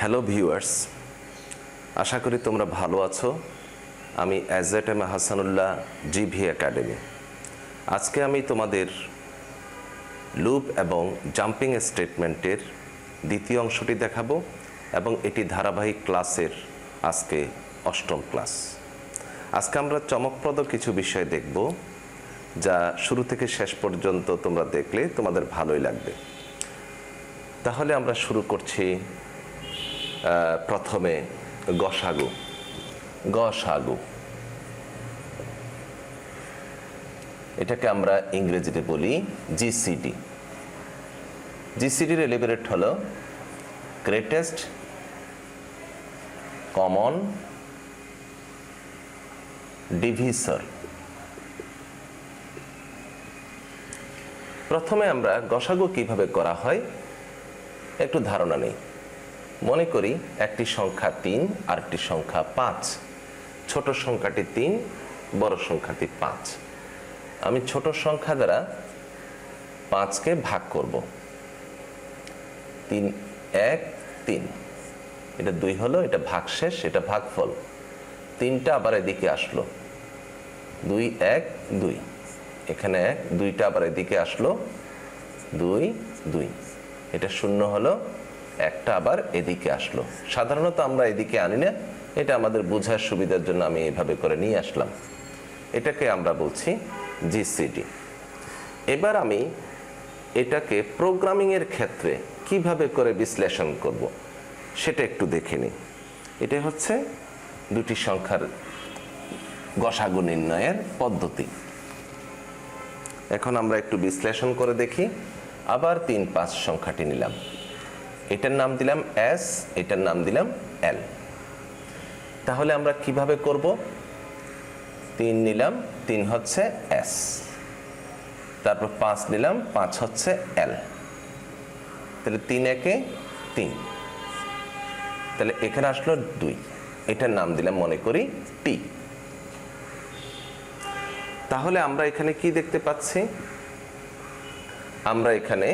Hello viewers, আশা করি তোমরা ভালো আছো। আমি এজএটএম হাসানুল্লাহ জিভি একাডেমি। আজকে আমি তোমাদের লুপ এবং জাম্পিং স্টেটমেন্টের দ্বিতীয় অংশটি দেখাবো এবং এটি ধারাবাহিক ক্লাসের আজকে অষ্টম ক্লাস। আজকে আমরা চমকপ্রদ কিছু বিষয় দেখব যা শুরু থেকে শেষ পর্যন্ত তোমরা দেখলে তোমাদের ভালোই লাগবে। তাহলে আমরা শুরু করছি প্রথমে গসাগু। এটাকে আমরা ইংরেজিতে বলি জিসিডি। জিসিডির এলিভেটেড হলো গ্রেটেস্ট কমন ডিভিসর। প্রথমে আমরা গসাগু কিভাবে করা হয় একটু ধারণা নেই। মনে করি একটি সংখ্যা 3 আর একটি সংখ্যা 5। ছোট সংখ্যাটি 3, বড় সংখ্যাটি 5। আমি ছোট সংখ্যা দ্বারা 5কে ভাগ করব। 3 1 3, এটা 2 হলো, এটা ভাগশেষ, এটা ভাগফল। 3টা আবার এদিকে আসলো, 2 1 2, এখানে 1, 2টা আবার এদিকে আসলো, 2 2, এটা 0 হলো, একটা আবার এদিকে আসলো। সাধারণত আমরা এদিকে আনি না, এটা আমাদের বোঝার সুবিধার জন্য আমি এইভাবে করে নিয়ে আসলাম। এটাকে আমরা বলছি জিসিডি। এবার আমি এটাকে প্রোগ্রামিংয়ের ক্ষেত্রে কিভাবে করে বিশ্লেষণ করব সেটা একটু দেখে নিই। এটা হচ্ছে দুটি সংখ্যার গসাগু নির্ণয়ের পদ্ধতি। এখন আমরা একটু বিশ্লেষণ করে দেখি। আবার 3 5 সংখ্যাটি নিলাম, এটার নাম দিলাম এস, এটার নাম দিলাম এল। তাহলে আমরা কিভাবে করব? 3 নিলাম, 3 হচ্ছে এস, তারপর 5 নিলাম, 5 হচ্ছে এল। তাহলে 3 একে 3, তাহলে এখানে আসলো 2, এটার নাম দিলাম মনে করি টি। তাহলে আমরা এখানে কি দেখতে পাচ্ছি? আমরা এখানে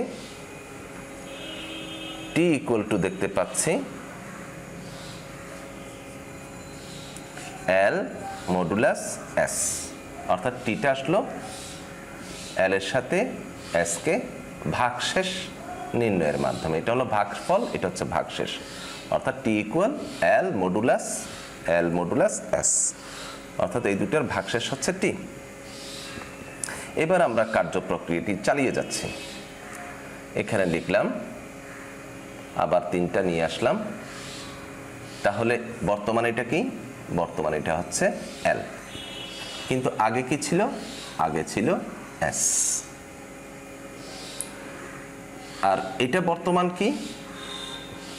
টি ইকুয়াল টু দেখতে পাচ্ছি এল মডুলাস এস, অর্থাৎ টিটা আসলো এল এর সাথে এস কে ভাগশেষ নির্ণয়ের মাধ্যমে। এটা হলো ভাগফল, এটা হচ্ছে ভাগশেষ, অর্থাৎ টি ইকুয়াল এল মডুলাস এস, অর্থাৎ এই দুটার ভাগশেষ হচ্ছে টি। এবার আমরা কার্যপ্রক্রিয়াটি চালিয়ে যাচ্ছি। এখানে লিখলাম, আবার 3টা নিয়ে আসলাম। তাহলে বর্তমানে এটা কি? বর্তমানে এটা হচ্ছে এল, কিন্তু আগে কি ছিল? আগে ছিল এস। আর এটা বর্তমান কি?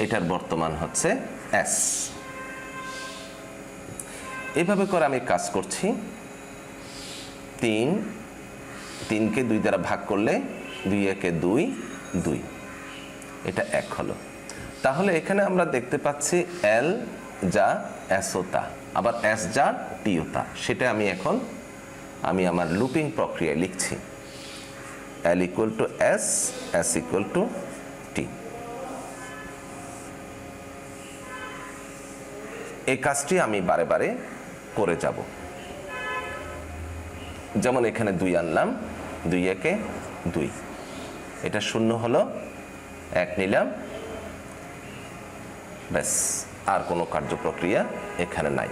এটার বর্তমান হচ্ছে এস। এভাবে করে আমি কাজ করছি। 3কে 2 দ্বারা ভাগ করলে 2 একে 2 2, এটা 1 হলো। তাহলে এখানে আমরা দেখতে পাচ্ছি এল যা এসও তা, আবার এস যা টিও তা। সেটা আমি আমার লুপিং প্রক্রিয়ায় লিখছি। L equal to S, S equal to T. এই কাজটি আমি বারে বারে করে যাব। যেমন এখানে 2 আনলাম, 2 একে 2, এটা 0 হলো, 1 নিলাম, ব্যাস, আর কোনো কার্যপ্রক্রিয়া এখানে নাই।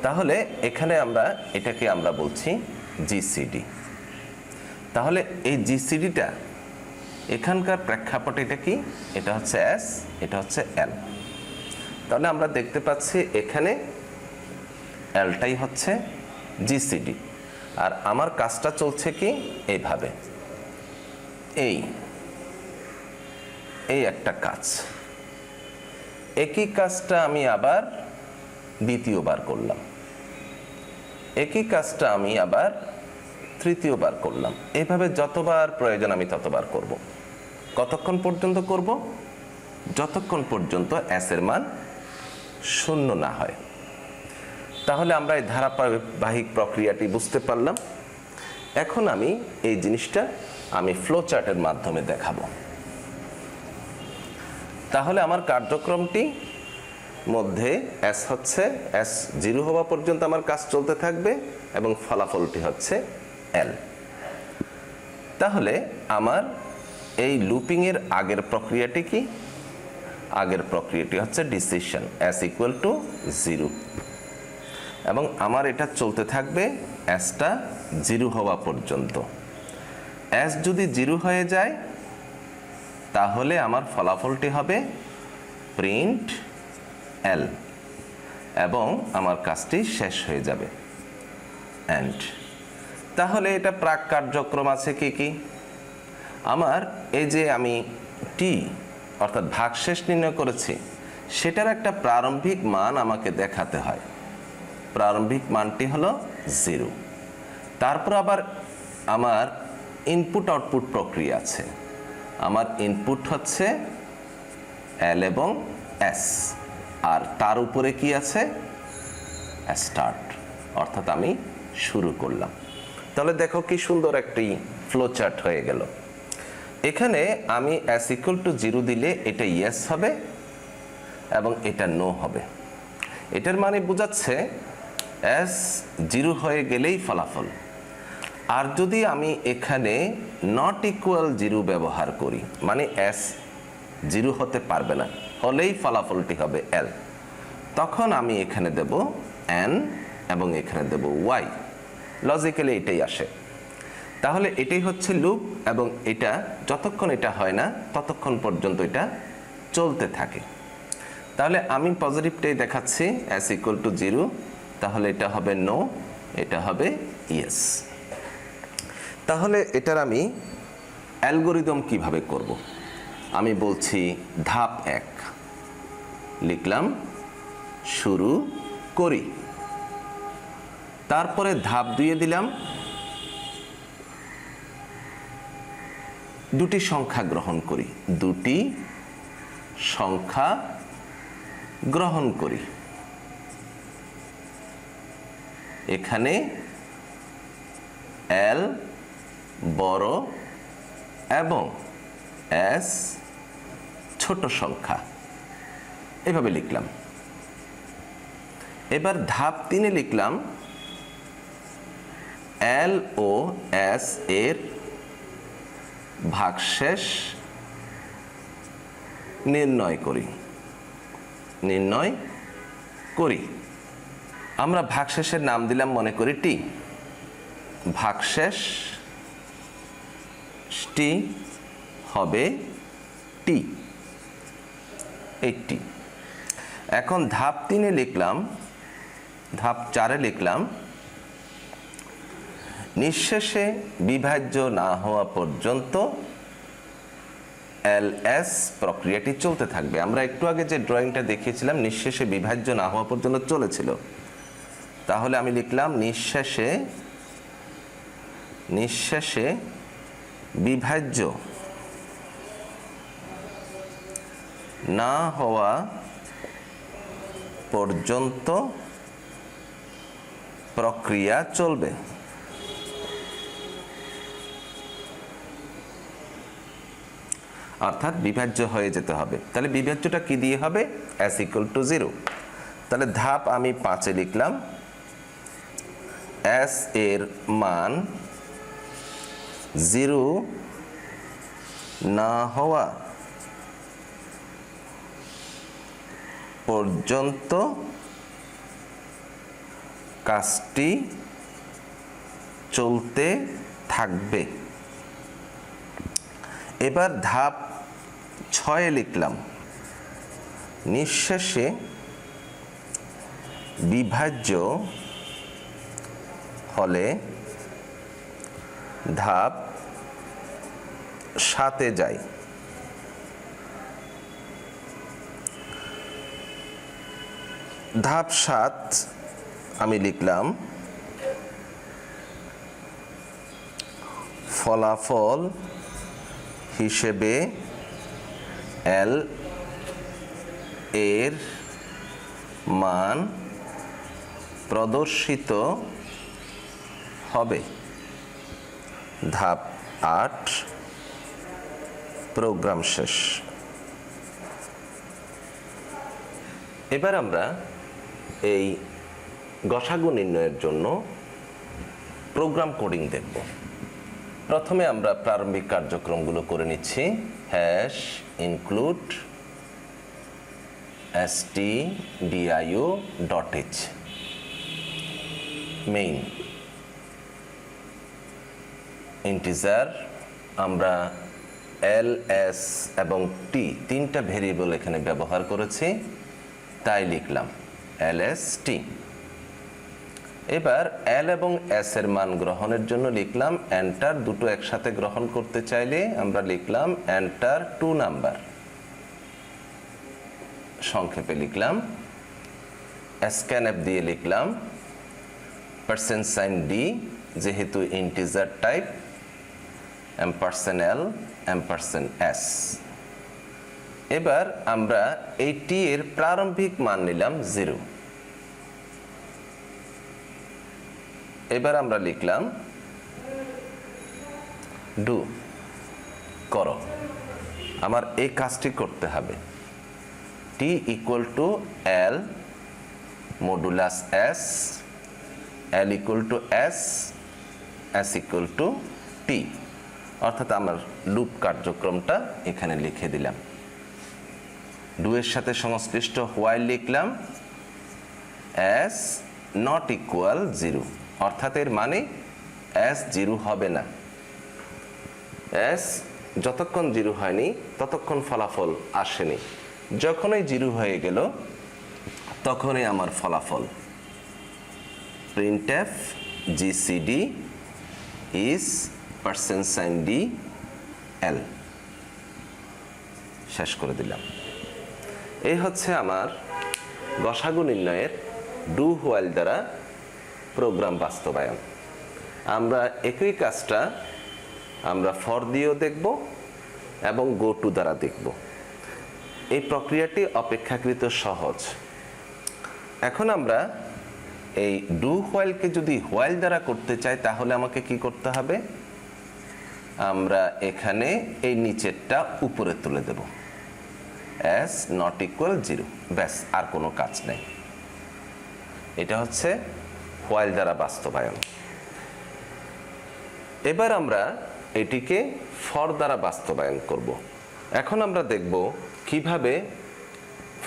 তাহলে এখানে এটাকে আমরা বলছি জিসিডি। তাহলে এই জিসিডিটা এখানকার প্রেক্ষাপটে এটা কি? এটা হচ্ছে এস, এটা হচ্ছে এল। তাহলে আমরা দেখতে পাচ্ছি এখানে এলটাই হচ্ছে জিসিডি। আর আমার কাজটা চলছে কি এইভাবে, এই একটা কাজ। একই কাজটা আমি আবার দ্বিতীয়বার করলাম, একই কাজটা আমি আবার তৃতীয়বার করলাম। এইভাবে যতবার প্রয়োজন আমি ততবার করব। কতক্ষণ পর্যন্ত করব? যতক্ষণ পর্যন্ত এস এর মান 0 না হয়। তাহলে আমরা এই ধারাবাহিক প্রক্রিয়াটি বুঝতে পারলাম। এখন আমি এই জিনিসটা ফ্লো চার্টের মাধ্যমে দেখাবো। তাহলে আমার কার্যক্রমটি মধ্যে এস হচ্ছে এস 0 হওয়া পর্যন্ত আমার কাজ চলতে থাকবে এবং ফলাফলটি হচ্ছে এল। তাহলে আমার এই লুপিংয়ের আগের প্রক্রিয়াটি কি? আগের প্রক্রিয়াটি হচ্ছে ডিসিশন এস ইকুয়াল টু 0 এবং আমার এটা চলতে থাকবে এসটা 0 হওয়া পর্যন্ত। এস যদি 0 হয়ে যায় তাহলে আমার ফলাফলটি হবে প্রিন্ট এল এবং আমার কাজটি শেষ হয়ে যাবে এন্ড। তাহলে এটা প্রাক কার্যক্রম আছে কি কি? আমার এই যে আমি টি অর্থাৎ ভাগশেষ নির্ণয় করেছি সেটার একটা প্রারম্ভিক মান আমাকে দেখাতে হয়। প্রারম্ভিক মানটি হলো 0। তারপর আবার আমার ইনপুট আউটপুট প্রক্রিয়া আছে। আমার ইনপুট হচ্ছে এল এবং এস, আর তার উপরে কি আছে? স্টার্ট, অর্থাৎ আমি শুরু করলাম। তাহলে দেখো কি সুন্দর একটি ফ্লো চার্ট হয়ে গেল। এখানে আমি এস ইকুয়াল টু 0 দিলে এটা ইয়েস হবে এবং এটা নো হবে। এটার মানে বোঝাচ্ছে এস 0 হয়ে গেলেই ফলাফল। আর যদি আমি এখানে নট ইকুয়াল 0 ব্যবহার করি, মানে এস 0 হতে পারবে না, হলেই ফলাফলটি হবে এল, তখন আমি এখানে দেব এন এবং এখানে দেব ওয়াই। লজিক্যালি এটাই আসে। তাহলে এটাই হচ্ছে লুপ এবং এটা যতক্ষণ এটা হয় না ততক্ষণ পর্যন্ত এটা চলতে থাকে। তাহলে আমি পজিটিভটাই দেখাচ্ছি এস ইকুয়াল টু 0, তাহলে এটা হবে নো, এটা হবে ইয়েস। তাহলে এটার আমি অ্যালগোরিদম কিভাবে করব? আমি বলছি ধাপ 1 লিখলাম শুরু করি, তারপরে ধাপ 2 দিলাম দুটি সংখ্যা গ্রহণ করি, দুটি সংখ্যা গ্রহণ করি। এখানে এল বড় এবং এস ছোট সংখ্যা, এভাবে লিখলাম। এবার ধাপ 3 লিখলাম এল ও এস এর ভাগশেষ নির্ণয় করি। আমরা ভাগশেষের নাম দিলাম মনে করি টি। ভাগশেষ টি হবে টি, 80। এখন ধাপ 3 লিখলাম, ধাপ 4 লিখলাম নিঃশেষে বিভাজ্য না হওয়া পর্যন্ত এল এস প্রক্রিয়াটি চলতে থাকবে। আমরা একটু আগে যে ড্রয়িংটা দেখিয়েছিলাম নিঃশেষে বিভাজ্য না হওয়া পর্যন্ত চলেছিল, তাহলে আমি লিখলাম নিঃশেষে বিভাজ্য না হওয়া পর্যন্ত প্রক্রিয়া চলবে। অর্থাৎ বিভাজ্য হয়ে যেতে হবে। তাহলে বিভাজ্যটা কি দিয়ে হবে? S equal two 0। তাহলে ধাপ আমি 5 লিখলাম এস এর মান 0 না হওয়া পর্যন্ত কাজটি চলতে থাকবে। এবার ধাপ 6 লিখলাম নিঃশেষে বিভাজ্য হলে ধাপ 7 যাই। ধাপ 7 আমি লিখলাম ফলাফল হিসেবে এল এর মান প্রদর্শিত হবে। ধাপ 8 প্রোগ্রাম শেষ। এবার আমরা এই গসাগু নির্ণয়ের জন্য প্রোগ্রাম কোডিং দেখব। প্রথমে আমরা প্রারম্ভিক কার্যক্রমগুলো করে নিচ্ছি। Hash include stdio.h main integer, আমরা এল, এস এবং টি তিনটা ভেরিয়েবল এখানে ব্যবহার করেছি, তাই লিখলাম lst। এবার এল এবং এস এর মান গ্রহণের জন্য লিখলাম এন্টার। দুটো একসাথে গ্রহণ করতে চাইলে আমরা লিখলাম এন্টার 2 নাম্বার। সংক্ষেপে লিখলাম scanf দিয়ে লিখলাম %d যেহেতু ইন্টিজার টাইপ, $l $s। এবার আমরা এই টি এর প্রারম্ভিক মান নিলাম 0। এবার আমরা লিখলাম ডু, করো। আমার এই কাজটি করতে হবে। T equal to L modulus S, L equal to S, S equal to T. অর্থাৎ আমার লুপ কার্যক্রমটা এখানে লিখে দিলাম। ডু এর সাথে সংশ্লিষ্ট হোয়াইল লিখলাম এস নট ইকুয়াল 0, অর্থাৎ এর মানে এস 0 হবে না। এস যতক্ষণ 0 হয়নি ততক্ষণ ফলাফল আসেনি। যখনই 0 হয়ে গেল তখনই আমার ফলাফল। printf gcd is %d l শেষ করে দিলাম। এই হচ্ছে আমার গসাগু নির্ণয়ের ডু হোয়াইল দ্বারা প্রোগ্রাম বাস্তবায়ন। আমরা একই কাজটা আমরা ফর দিয়েও দেখব এবং গো টু দ্বারা দেখব। এই প্রক্রিয়াটি অপেক্ষাকৃত সহজ। এখন আমরা এই ডু হোয়াইলকে যদি হোয়াইল দ্বারা করতে চাই তাহলে আমাকে কি করতে হবে? আমরা এখানে এই নিচেরটা উপরে তুলে দেব, এস নট ইকুয়াল 0, ব্যাস, আর কোনো কাজ নেই। এটা হচ্ছে হোয়াইল দ্বারা বাস্তবায়ন। এবার আমরা এটিকে ফর দ্বারা বাস্তবায়ন করব। এখন আমরা দেখব কিভাবে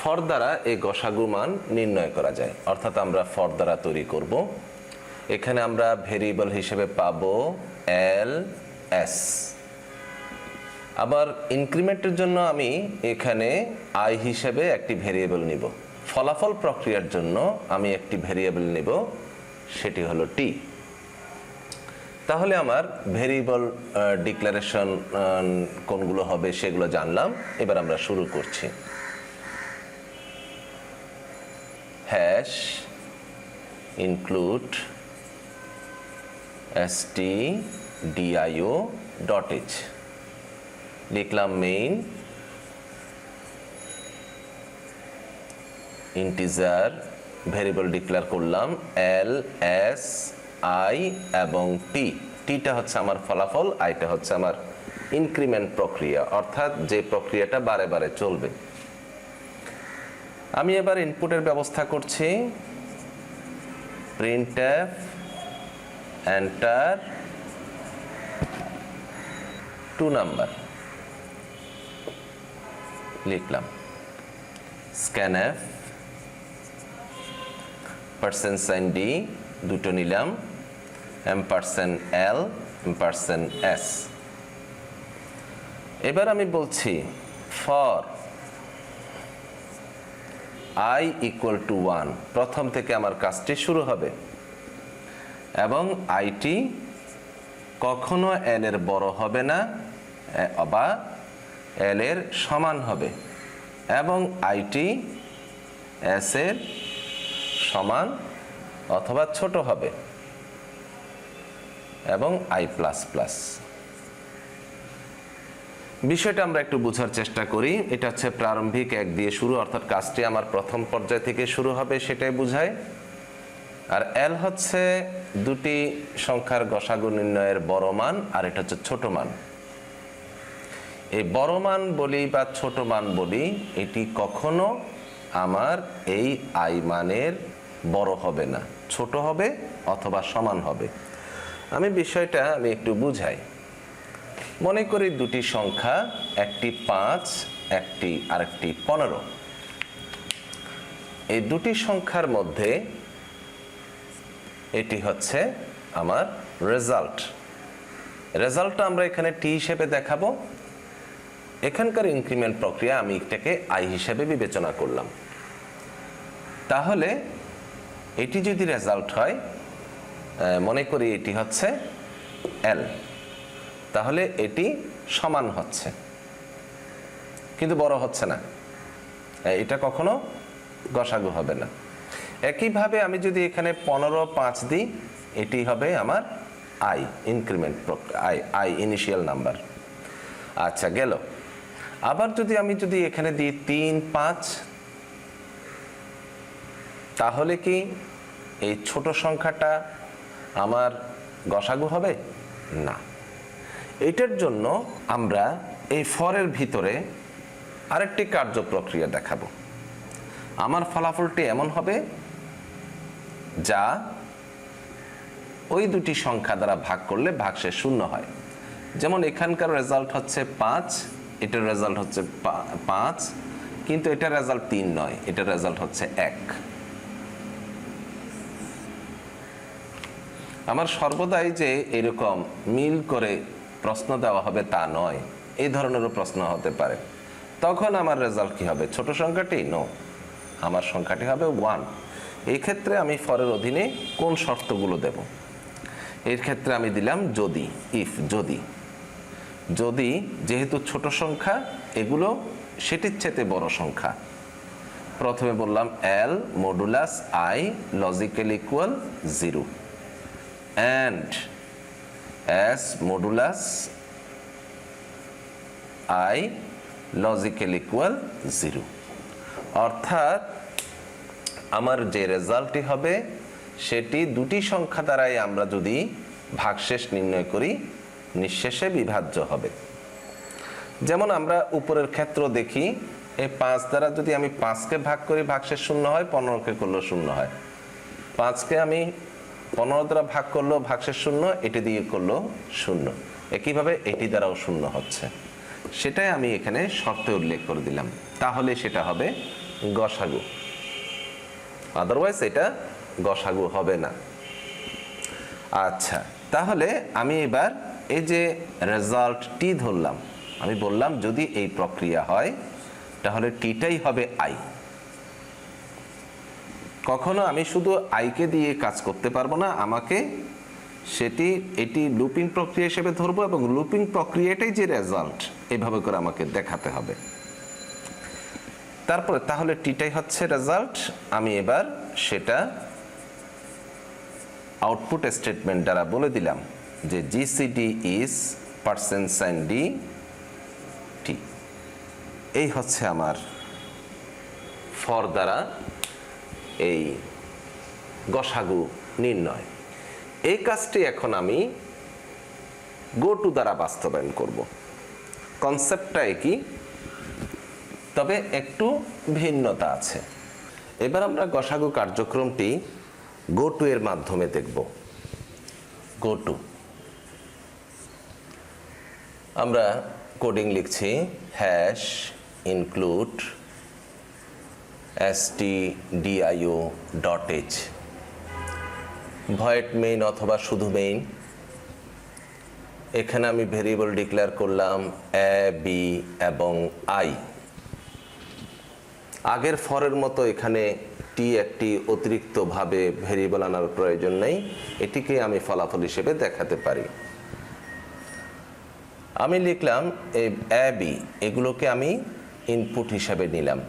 ফর দ্বারা এই গসাগু মান নির্ণয় করা যায়। অর্থাৎ আমরা ফর দ্বারা তৈরি করব। এখানে আমরা ভেরিয়েবল হিসেবে পাবো এল, এস। আবার ইনক্রিমেন্টের জন্য আমি এখানে আই হিসেবে একটি ভেরিয়েবল নিব। ফলাফল প্রক্রিয়ার জন্য আমি একটি ভেরিয়েবল নিব, সেটি হলো টি। তাহলে আমার ভেরিয়েবল ডিক্লারেশন কোনগুলো হবে সেগুলো জানলাম। এবার আমরা শুরু করছি। হ্যাশ ইনক্লুড stdio.h লিখলাম মেইন ইন্টিজার ভেরিয়েবল ডিক্লেয়ার করলাম এল, এস, আই এবং টি। টিটা হচ্ছে আমার ফলাফল, আইটা হচ্ছে আমার ইনক্রিমেন্ট প্রক্রিয়া, অর্থাৎ যে প্রক্রিয়াটা বারে বারে চলবে। আমি এবার ইনপুটের ব্যবস্থা করছি। printf enter 2 নাম্বার লিখলাম। scanf %d দুটো নিলাম, $l $s। এবার আমি বলছি ফর i ইকুয়াল টু 1, প্রথম থেকে আমার কাজটি শুরু হবে এবং আইটি কখনো এল এর বড় হবে না বা এল এর সমান হবে এবং আইটি এস এর সমান অথবা ছোট হবে এবং i++। বিষয়টা আমরা একটু বোঝার চেষ্টা করি। এটা হচ্ছে প্রারম্ভিক 1 দিয়ে শুরু, অর্থাৎ কাজটি আমার প্রথম পর্যায় থেকে শুরু হবে সেটাই বোঝায়। আর এল হচ্ছে দুটি সংখ্যার গসাগু নির্ণয়ের বড় মান, আর এটা হচ্ছে ছোট মান। এই বড় মান বলি বা ছোট মান বলি, এটি কখনো আমার এই আই মানের বড় হবে না, ছোট হবে অথবা সমান হবে। আমি বিষয়টা একটু বুঝাই। মনে করি দুটি সংখ্যা, একটি 5, একটি আরেকটি 15। এই দুটি সংখ্যার মধ্যে এটি হচ্ছে আমার রেজাল্ট। রেজাল্টটা আমরা এখানে টি হিসেবে দেখাবো। এখানকার ইনক্রিমেন্ট প্রক্রিয়া আমি এটাকে আই হিসেবে বিবেচনা করলাম। তাহলে এটি যদি রেজাল্ট হয়, মনে করি এটি হচ্ছে এল, তাহলে এটি সমান হচ্ছে কিন্তু বড় হচ্ছে না, এটা কখনো গসাগু হবে না। একইভাবে আমি যদি এখানে 15, 5 দিই, এটি হবে আমার I increment I initial number. আচ্ছা গেল। আবার আমি যদি এখানে দিই 3, 5, তাহলে কি এই ছোট সংখ্যাটা আমার গসাগু হবে না। এটার জন্য আমরা এই ফরের ভিতরে আরেকটি কার্যপ্রক্রিয়া দেখাবো। আমার ফলাফলটি এমন হবে যা ওই দুটি সংখ্যা দ্বারা ভাগ করলে ভাগশেষ 0 হয়। যেমন এখানকার রেজাল্ট হচ্ছে 5, এটার রেজাল্ট হচ্ছে 5, কিন্তু এটার রেজাল্ট 3 নয়, এটার রেজাল্ট হচ্ছে 1। আমার সর্বদাই যে এরকম মিল করে প্রশ্ন দেওয়া হবে তা নয়, এই ধরনেরও প্রশ্ন হতে পারে। তখন আমার রেজাল্ট কি হবে? ছোট সংখ্যাটি? নো, আমার সংখ্যাটি হবে 1। এই ক্ষেত্রে আমি ফরের অধীনে কোন শর্তগুলো দেব? এর ক্ষেত্রে আমি দিলাম যদি, ইফ, যদি যেহেতু ছোট সংখ্যা এগুলো সেটির চেয়ে বড় সংখ্যা, প্রথমে বললাম L modulus I logical equal 0 and as modulus I logical equal 0। অর্থাৎ আমার যে রেজাল্টটি হবে সেটি দুটি সংখ্যা দ্বারাই আমরা যদি ভাগশেষ নির্ণয় করি নিঃশেষে বিভাজ্য হবে। যেমন আমরা উপরের ক্ষেত্র দেখি, এই 5 দ্বারা যদি আমি 5কে ভাগ করি ভাগশেষ 0 হয়, 15কে করলেও 0 হয়। 5কে আমি 15 দ্বারা ভাগ করলো ভাগশেষ 0, এটি দিয়ে করলো 0। একইভাবে এটি দ্বারাও 0 হচ্ছে। সেটাই আমি এখানে শর্তে উল্লেখ করে দিলাম। তাহলে সেটা হবে গসাগু, আদারওয়াইজ এটা গসাগু হবে না। আচ্ছা, তাহলে আমি এবার এই যে রেজাল্ট টি ধরলাম, আমি বললাম যদি এই প্রক্রিয়া হয় তাহলে টিটাই হবে আই। কখনো আমি শুধু আইকে দিয়ে কাজ করতে পারবো না, আমাকে এটি লুপিং প্রক্রিয়া হিসেবে ধরবো এবং লুপিং প্রক্রিয়াটাই যে রেজাল্ট এইভাবে করে আমাকে দেখাতে হবে। তারপরে তাহলে টিটাই হচ্ছে রেজাল্ট। আমি এবার সেটা আউটপুট স্টেটমেন্ট দ্বারা বলে দিলাম যে জিসিডি ইজ %d টি। এই হচ্ছে আমার ফর দ্বারা এই গসাগু নির্ণয়। এই কাজটি এখন আমি গো টু দ্বারা বাস্তবায়ন করব। কনসেপ্টটা একই, তবে একটু ভিন্নতা আছে। এবার আমরা গসাগু কার্যক্রমটি গো টু এর মাধ্যমে দেখব। গো টু আমরা কোডিং লিখছি hash include stdio.h, void main অথবা শুধু মেইন। এখানে আমি ভেরিয়েবল ডিক্লেয়ার করলাম এ, বি এবং আই। আগের ফরের মতো এখানে টি একটি অতিরিক্তভাবে ভেরিয়েবল আনার প্রয়োজন নেই, এটিকে আমি ফলাফল হিসেবে দেখাতে পারি। আমি লিখলাম এই এ, বি, এগুলোকে আমি ইনপুট হিসেবে নিলাম।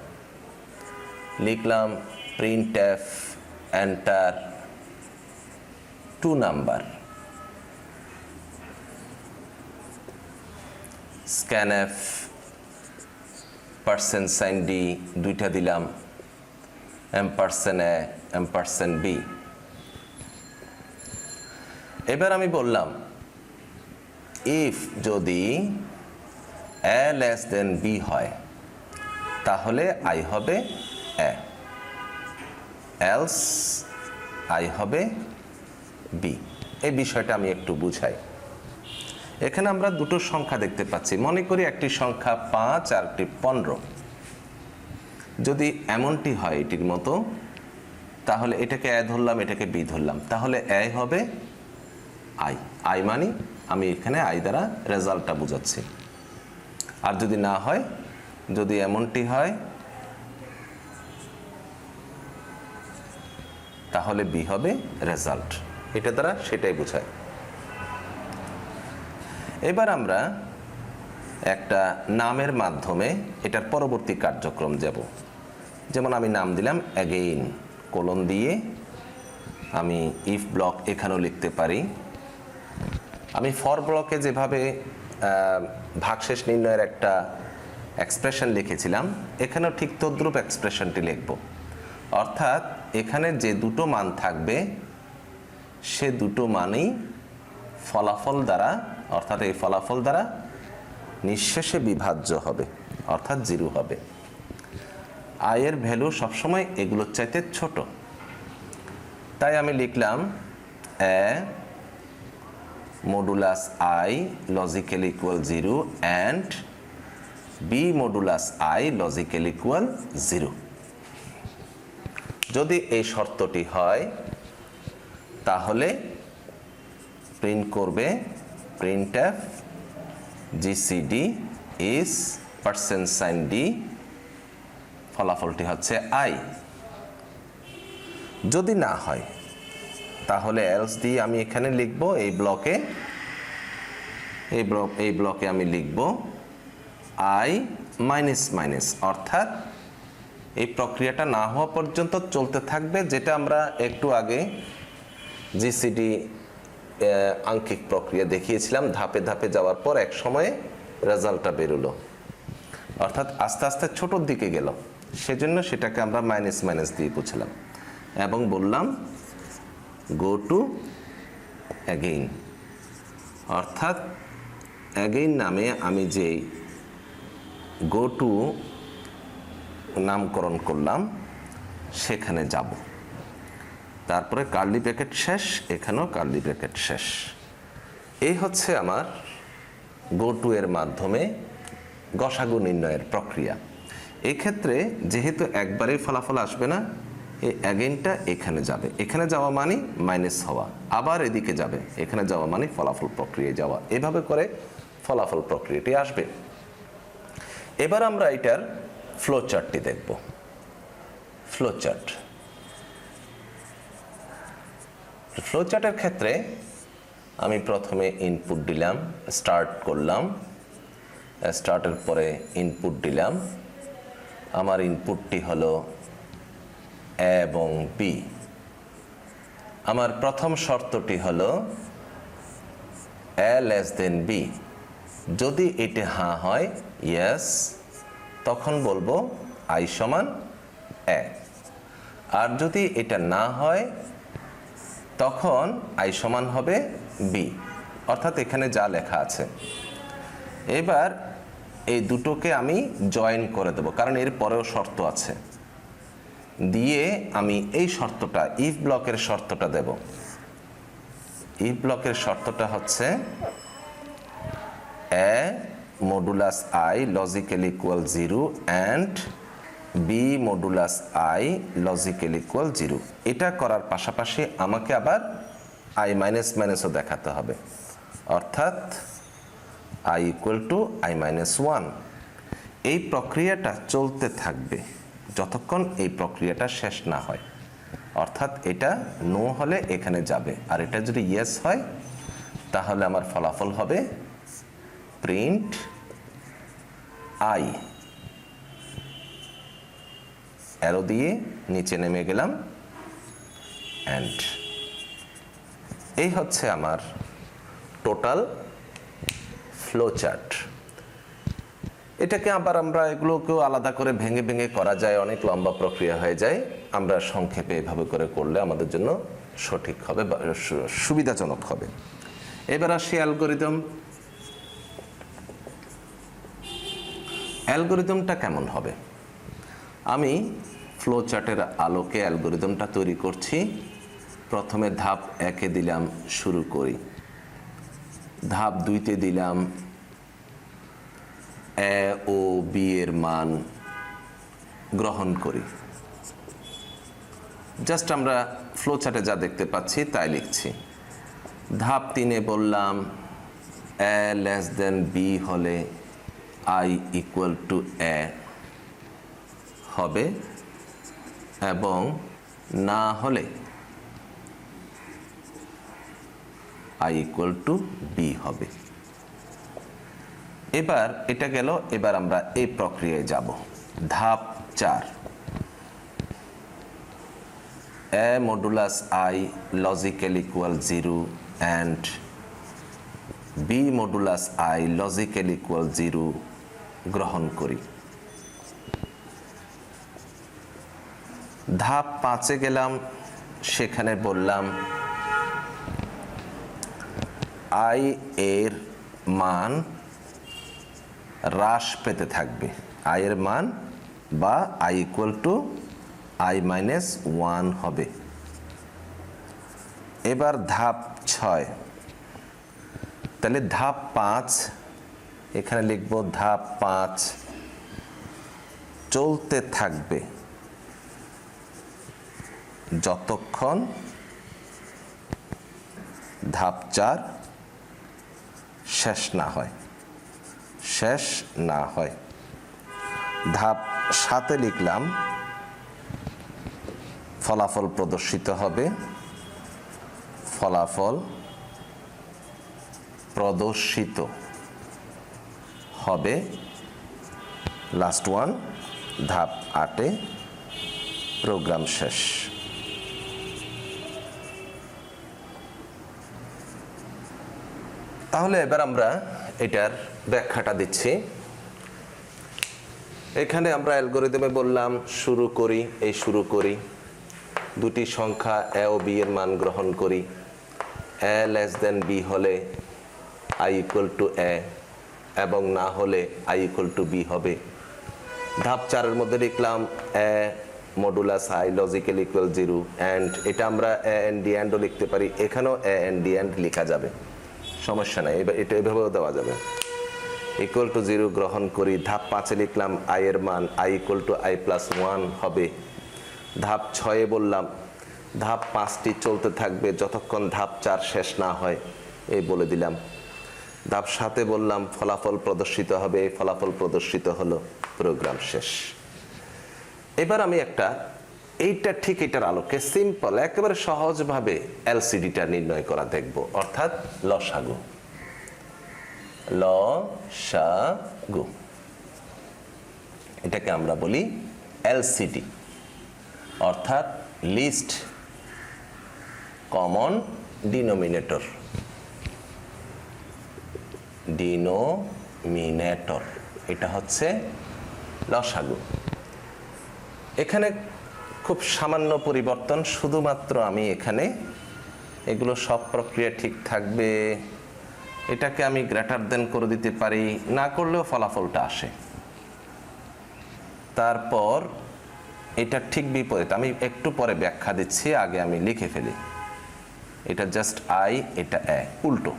লিখলাম printf enter 2 number, scanf %d দুইটা দিলাম, ampersand a ampersand b। এবার আমি বললাম if যদি a less than b হয় তাহলে i হবে এ, এলস আই হবে বি। এই বিষয়টা আমি একটু বুঝাই। এখানে আমরা দুটো সংখ্যা দেখতে পাচ্ছি। মনে করি একটি সংখ্যা 5 আর একটি 15। যদি এমনটি হয় এটির মতো, তাহলে এটাকে এ ধরলাম, এটাকে বি ধরলাম, তাহলে এ হবে আই। আই মানে আমি এখানে আই দ্বারা রেজাল্টটা বোঝাচ্ছি। আর যদি না হয়, যদি এমনটি হয়, তাহলে বি হবে রেজাল্ট। এটা দ্বারা সেটাই বোঝায়। এবার আমরা একটা নামের মাধ্যমে এটার পরবর্তী কার্যক্রম যাব। যেমন আমি নাম দিলাম অ্যাগেইন, কোলন দিয়ে আমি ইফ ব্লক এখানেও লিখতে পারি। আমি ফর ব্লকে যেভাবে ভাগশেষ নির্ণয়ের একটা এক্সপ্রেশন লিখেছিলাম, এখানেও ঠিক তদ্রূপ এক্সপ্রেশনটি লিখব। অর্থাৎ এখানে যে দুটো মান থাকবে, সে দুটো মানই ফলাফল দ্বারা, অর্থাৎ এই ফলাফল দ্বারা নিঃশেষে বিভাজ্য হবে, অর্থাৎ 0 হবে। আয়ের ভ্যালু সবসময় এগুলোর চাইতে ছোট। তাই আমি লিখলাম A modulus I logical equal 0 and B modulus I logical equal 0। যদি এই শর্তটি হয়, তাহলে প্রিন্ট করবে printf gcd is %d, ফলাফলটি হচ্ছে আই। যদি না হয়, তাহলে এলস দিয়ে আমি এখানে লিখব এই ব্লকে, এই ব্লকে আমি লিখব আই মাইনাস মাইনাস, অর্থাৎ এই প্রক্রিয়াটা না হওয়া পর্যন্ত চলতে থাকবে, যেটা আমরা একটু আগে জিসিডি আঙ্কিক প্রক্রিয়া দেখিয়েছিলাম। ধাপে ধাপে যাওয়ার পর এক সময়ে রেজাল্টটা বেরোলো, অর্থাৎ আস্তে আস্তে ছোটোর দিকে গেল। সেজন্য সেটাকে আমরা মাইনাস মাইনাস দিয়ে বুঝলাম এবং বললাম গো টু অ্যাগেইন। অর্থাৎ অ্যাগেইন নামে আমি যে গো টু নামকরণ করলাম, সেখানে যাব। তারপরে কার্লি ব্র্যাকেট শেষ, এখানেও কার্লি ব্র্যাকেট শেষ। এই হচ্ছে আমার গো টু এর মাধ্যমে গসাগু নির্ণয়ের প্রক্রিয়া। এই ক্ষেত্রে যেহেতু একবারেই ফলাফল আসবে না, এই অ্যাগেইনটা এখানে যাবে। এখানে যাওয়া মানে মাইনাস হওয়া, আবার এদিকে যাবে, এখানে যাওয়া মানে ফলাফল প্রক্রিয়ায় যাওয়া। এভাবে করে ফলাফল প্রক্রিয়াটি আসবে। এবার আমরা এটার ফ্লো চার্টটি দেখব। ফ্লো চার্ট, ফ্লো চার্টের ক্ষেত্রে আমি প্রথমে ইনপুট দিলাম, স্টার্ট করলাম, স্টার্টের পরে ইনপুট দিলাম। আমার ইনপুটটি হলো এ এবং বি। আমার প্রথম শর্তটি হলো এ লেস দেন বি। যদি এটা হ্যাঁ হয়, ইয়েস, তখন বলবো আই সমান এ। আর যদি এটা না হয়, তখন আই সমান হবে বি, অর্থাৎ এখানে যা লেখা আছে। এবার এই দুটোকে আমি জয়েন করে দেব, কারণ এর পরেও শর্ত আছে। দিয়ে আমি এই শর্তটা, ইফ ব্লকের শর্তটা দেব। ইফ ব্লকের শর্তটা হচ্ছে A modulus I logical equal 0 and B modulus I logical equal 0। এটা করার পাশাপাশি আমাকে আবার আই মাইনাস মাইনাসও দেখাতে হবে, অর্থাৎ I equal to I minus 1। এই প্রক্রিয়াটা চলতে থাকবে যতক্ষণ এই প্রক্রিয়াটা শেষ না হয়। অর্থাৎ এটা নো হলে এখানে যাবে, আর এটা যদি ইয়েস হয়, তাহলে আমার ফলাফল হবে প্রিন্ট আই। অ্যারো দিয়ে নিচে নেমে গেলাম, অ্যান্ড এই হচ্ছে আমার টোটাল ফ্লো চার্ট। এটাকে আবার আমরা এগুলোকেও আলাদা করে ভেঙে ভেঙে করা যায়, অনেক লম্বা প্রক্রিয়া হয়ে যায়। আমরা সংক্ষেপে এভাবে করে করলে আমাদের জন্য সঠিক হবে বা সুবিধাজনক হবে। এবার আসি অ্যালগরিদম। অ্যালগরিদমটা কেমন হবে? আমি ফ্লো চার্টের আলোকে অ্যালগরিদমটা তৈরি করছি। প্রথমে ধাপ 1-এ দিলাম শুরু করি, ধাপ 2-তে দিলাম এ ও বি এর মান গ্রহণ করি। জাস্ট আমরা ফ্লো চার্টে যা দেখতে পাচ্ছি তাই লিখছি। ধাপ 3-এ বললাম এ লেস দেন বি হলে আই ইকুয়াল টু এ হবে এবং না হলে আই ইকুয়াল টু বি হবে। এবার এটা গেল। এবার আমরা এই প্রক্রিয়ায় যাব। ধাপ 4, A modulus I logical equal 0 and B modulus I logical equal 0 গ্রহণ করি। ধাপ 5-এ গেলাম, সেখানে বললাম আই এর মান হ্রাস পেতে থাকবে, আই এর মান বা I equal to I minus 1 হবে। এবার ধাপ 6, তাহলে ধাপ 5 এখানে লিখব ধাপ 5 চলতে থাকবে যতক্ষণ ধাপ 4 শেষ না হয়। ধাপ 7-এ লিখলাম ফলাফল প্রদর্শিত হবে, ফলাফল প্রদর্শিত হবে। লাস্ট ওয়ান, ধাপ 8-এ প্রোগ্রাম শেষ। তাহলে এবার আমরা এটার ব্যাখ্যাটা দিচ্ছি। এখানে আমরা অ্যালগরিদমে বললাম শুরু করি, এই শুরু করি, দুটি সংখ্যা এ ও বি এর মান গ্রহণ করি। এ লেস দেন বি হলে আই ইকুয়াল টু এ এবং না হলে আই ইকুয়াল টু বি হবে। ধাপ 4-এর মধ্যে লিখলাম A modulus I logical equal 0 and এটা আমরা এ এন্ড ডি অ্যান্ডও লিখতে পারি, এখানেও এ এন্ড ডি অ্যান্ড লেখা যাবে, সমস্যা নাই, এটা এভাবেও দেওয়া যাবে। ইকুয়াল টু 0 গ্রহণ করি। ধাপ 5-এ লিখলাম আই এর মান I equal to I plus 1 হবে। ধাপ 6-এ বললাম ধাপ 5টি চলতে থাকবে যতক্ষণ ধাপ 4 শেষ না হয়, এই বলে দিলাম। ধাপ 7-এ বললাম ফলাফল প্রদর্শিত হবে, এই ফলাফল প্রদর্শিত হলো, প্রোগ্রাম শেষ। এবার আমি এইটা ঠিক এটার আলোকে সিম্পল একেবারে সহজভাবে এলসিডিটা নির্ণয় করা দেখব, অর্থাৎ লসাগু। লসাগু এটাকে আমরা বলি এলসিডি, অর্থাৎ লিস্ট কমন ডিনোমিনেটর। এটা হচ্ছে লসাগু। এখানে খুব সামান্য পরিবর্তন, শুধুমাত্র আমি এখানে এগুলো সব প্রক্রিয়া ঠিক থাকবে, এটাকে আমি গ্রেটার দেন করে দিতে পারি, না করলেও ফলাফলটা আসে। তারপর এটা ঠিক বিপরীত, আমি একটু পরে ব্যাখ্যা দিচ্ছি, আগে আমি লিখে ফেলি। এটা জাস্ট আই, এটা এ, উল্টো,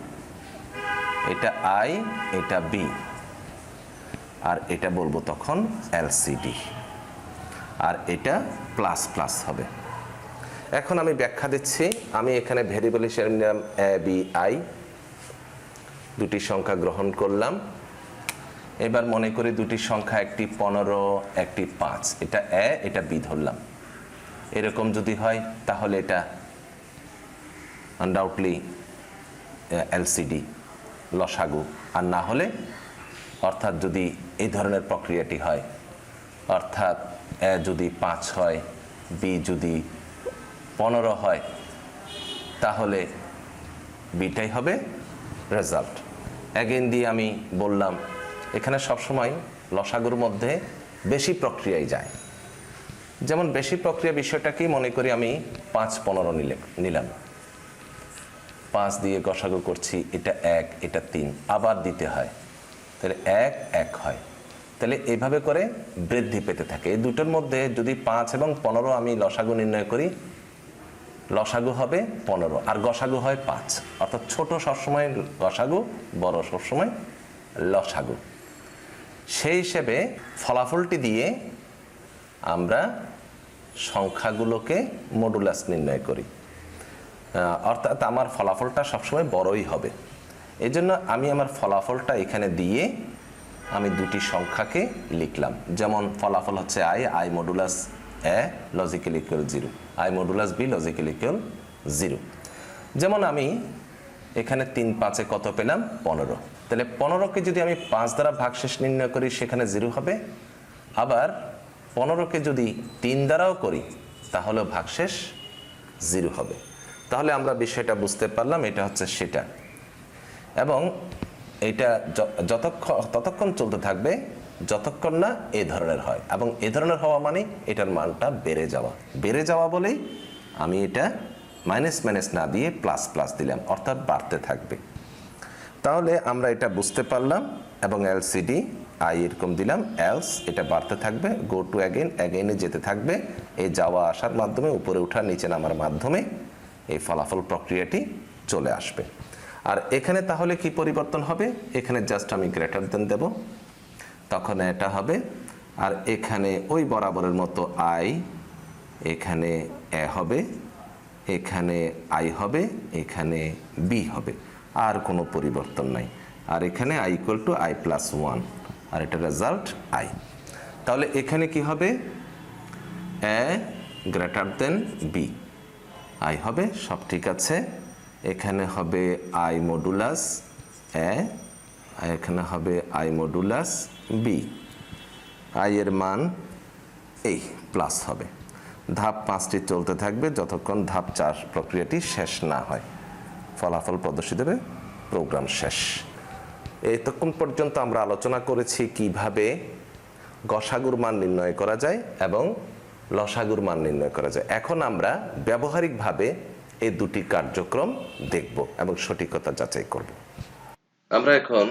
এটা আই, এটা বি, আর এটা বলবো তখন এলসিডি, আর এটা প্লাস প্লাস হবে। এখন আমি ব্যাখ্যা দিচ্ছি। আমি এখানে ভেরিয়েবল হিসেবে নিলাম এ বি আই, দুটি সংখ্যা গ্রহণ করলাম। এবার মনে করি দুটি সংখ্যা, একটি 15, একটি 5, এটা এ, এটা বি ধরলাম। এরকম যদি হয় তাহলে এটা আনডাউটলি এলসিডি, লসাগু। আর না হলে, অর্থাৎ যদি এই ধরনের প্রক্রিয়াটি হয়, অর্থাৎ এ যদি 5 হয়, বি যদি 15 হয়, তাহলে বিটাই হবে রেজাল্ট। অ্যাগেন দিয়ে আমি বললাম এখানে সবসময় লসাগুর মধ্যে বেশি প্রক্রিয়ায় যায়। যেমন বেশি প্রক্রিয়া বিষয়টা কি, মনে করি আমি 5, 15 নিলাম, 5 দিয়ে গসাগু করছি, এটা 1, এটা 3, আবার দিতে হয়, তাহলে 1, 1 হয়, তাহলে এইভাবে করে বৃদ্ধি পেতে থাকে। এই দুটোর মধ্যে যদি 5 এবং 15 আমি লসাগু নির্ণয় করি, লসাগু হবে 15 আর গসাগু হয় 5, অর্থাৎ ছোট সবসময় গসাগু, বড় সবসময় লসাগু। সেই হিসেবে ফলাফলটি দিয়ে আমরা সংখ্যাগুলোকে মডুলাস নির্ণয় করি, অর্থাৎ আমার ফলাফলটা সবসময় বড়ই হবে। এই জন্য আমি আমার ফলাফলটা এখানে দিয়ে আমি দুটি সংখ্যাকে লিখলাম। যেমন ফলাফল হচ্ছে I modulus A logical equal 0, I modulus B logical equal 0। যেমন আমি এখানে 3 5-এ কত পেলাম? 15। তাহলে 15কে যদি আমি 5 দ্বারা ভাগশেষ নির্ণয় করি সেখানে 0 হবে, আবার 15কে যদি 3 দ্বারাও করি তাহলে ভাগশেষ 0 হবে। তাহলে আমরা বিষয়টা বুঝতে পারলাম, এটা হচ্ছে সেটা। এবং এইটা ততক্ষণ চলতে থাকবে যতক্ষণ না এ ধরনের হয়, এবং এ ধরনের হওয়া মানে এটার মানটা বেড়ে যাওয়া বলেই আমি এটা মাইনাস মাইনাস না দিয়ে প্লাস প্লাস দিলাম, অর্থাৎ বাড়তে থাকবে। তাহলে আমরা এটা বুঝতে পারলাম। এবং এলসিডি আই এরকম দিলাম, এলস এটা বাড়তে থাকবে, গো টু অ্যাগেইনে যেতে থাকবে। এই যাওয়া আসার মাধ্যমে, উপরে ওঠা নিচে নামার মাধ্যমে এই ফলাফল প্রক্রিয়াটি চলে আসবে। আর এখানে তাহলে কি পরিবর্তন হবে? এখানে জাস্ট আমি গ্রেটার দেন দেব, তখন এটা হবে। আর এখানে ওই বরাবরের মতো আই, এখানে এ হবে, এখানে আই হবে, এখানে বি হবে, আর কোনো পরিবর্তন নাই। আর এখানে I equal to I plus 1, আর এটা রেজাল্ট আই। তাহলে এখানে কি হবে? এ গ্রেটার দেন বি, আই হবে, সব ঠিক আছে। এখানে হবে আই মডুলাস এ, এখানে হবে আই মডুলাস বি, আই এর মান এই প্লাস হবে। ধাপ 5টি চলতে থাকবে যতক্ষণ ধাপ 4 প্রক্রিয়াটি শেষ না হয়। ফলাফল প্রদর্শিত হবে, প্রোগ্রাম শেষ। এতক্ষণ পর্যন্ত আমরা আলোচনা করেছি কিভাবে গসাগুর মান নির্ণয় করা যায় এবং লসাগুর মান নির্ণয় করা যায়। এখন আমরা ব্যবহারিকভাবে এই দুটি কার্যক্রম দেখব এবং সঠিকতা যাচাই করব। আমরা এখন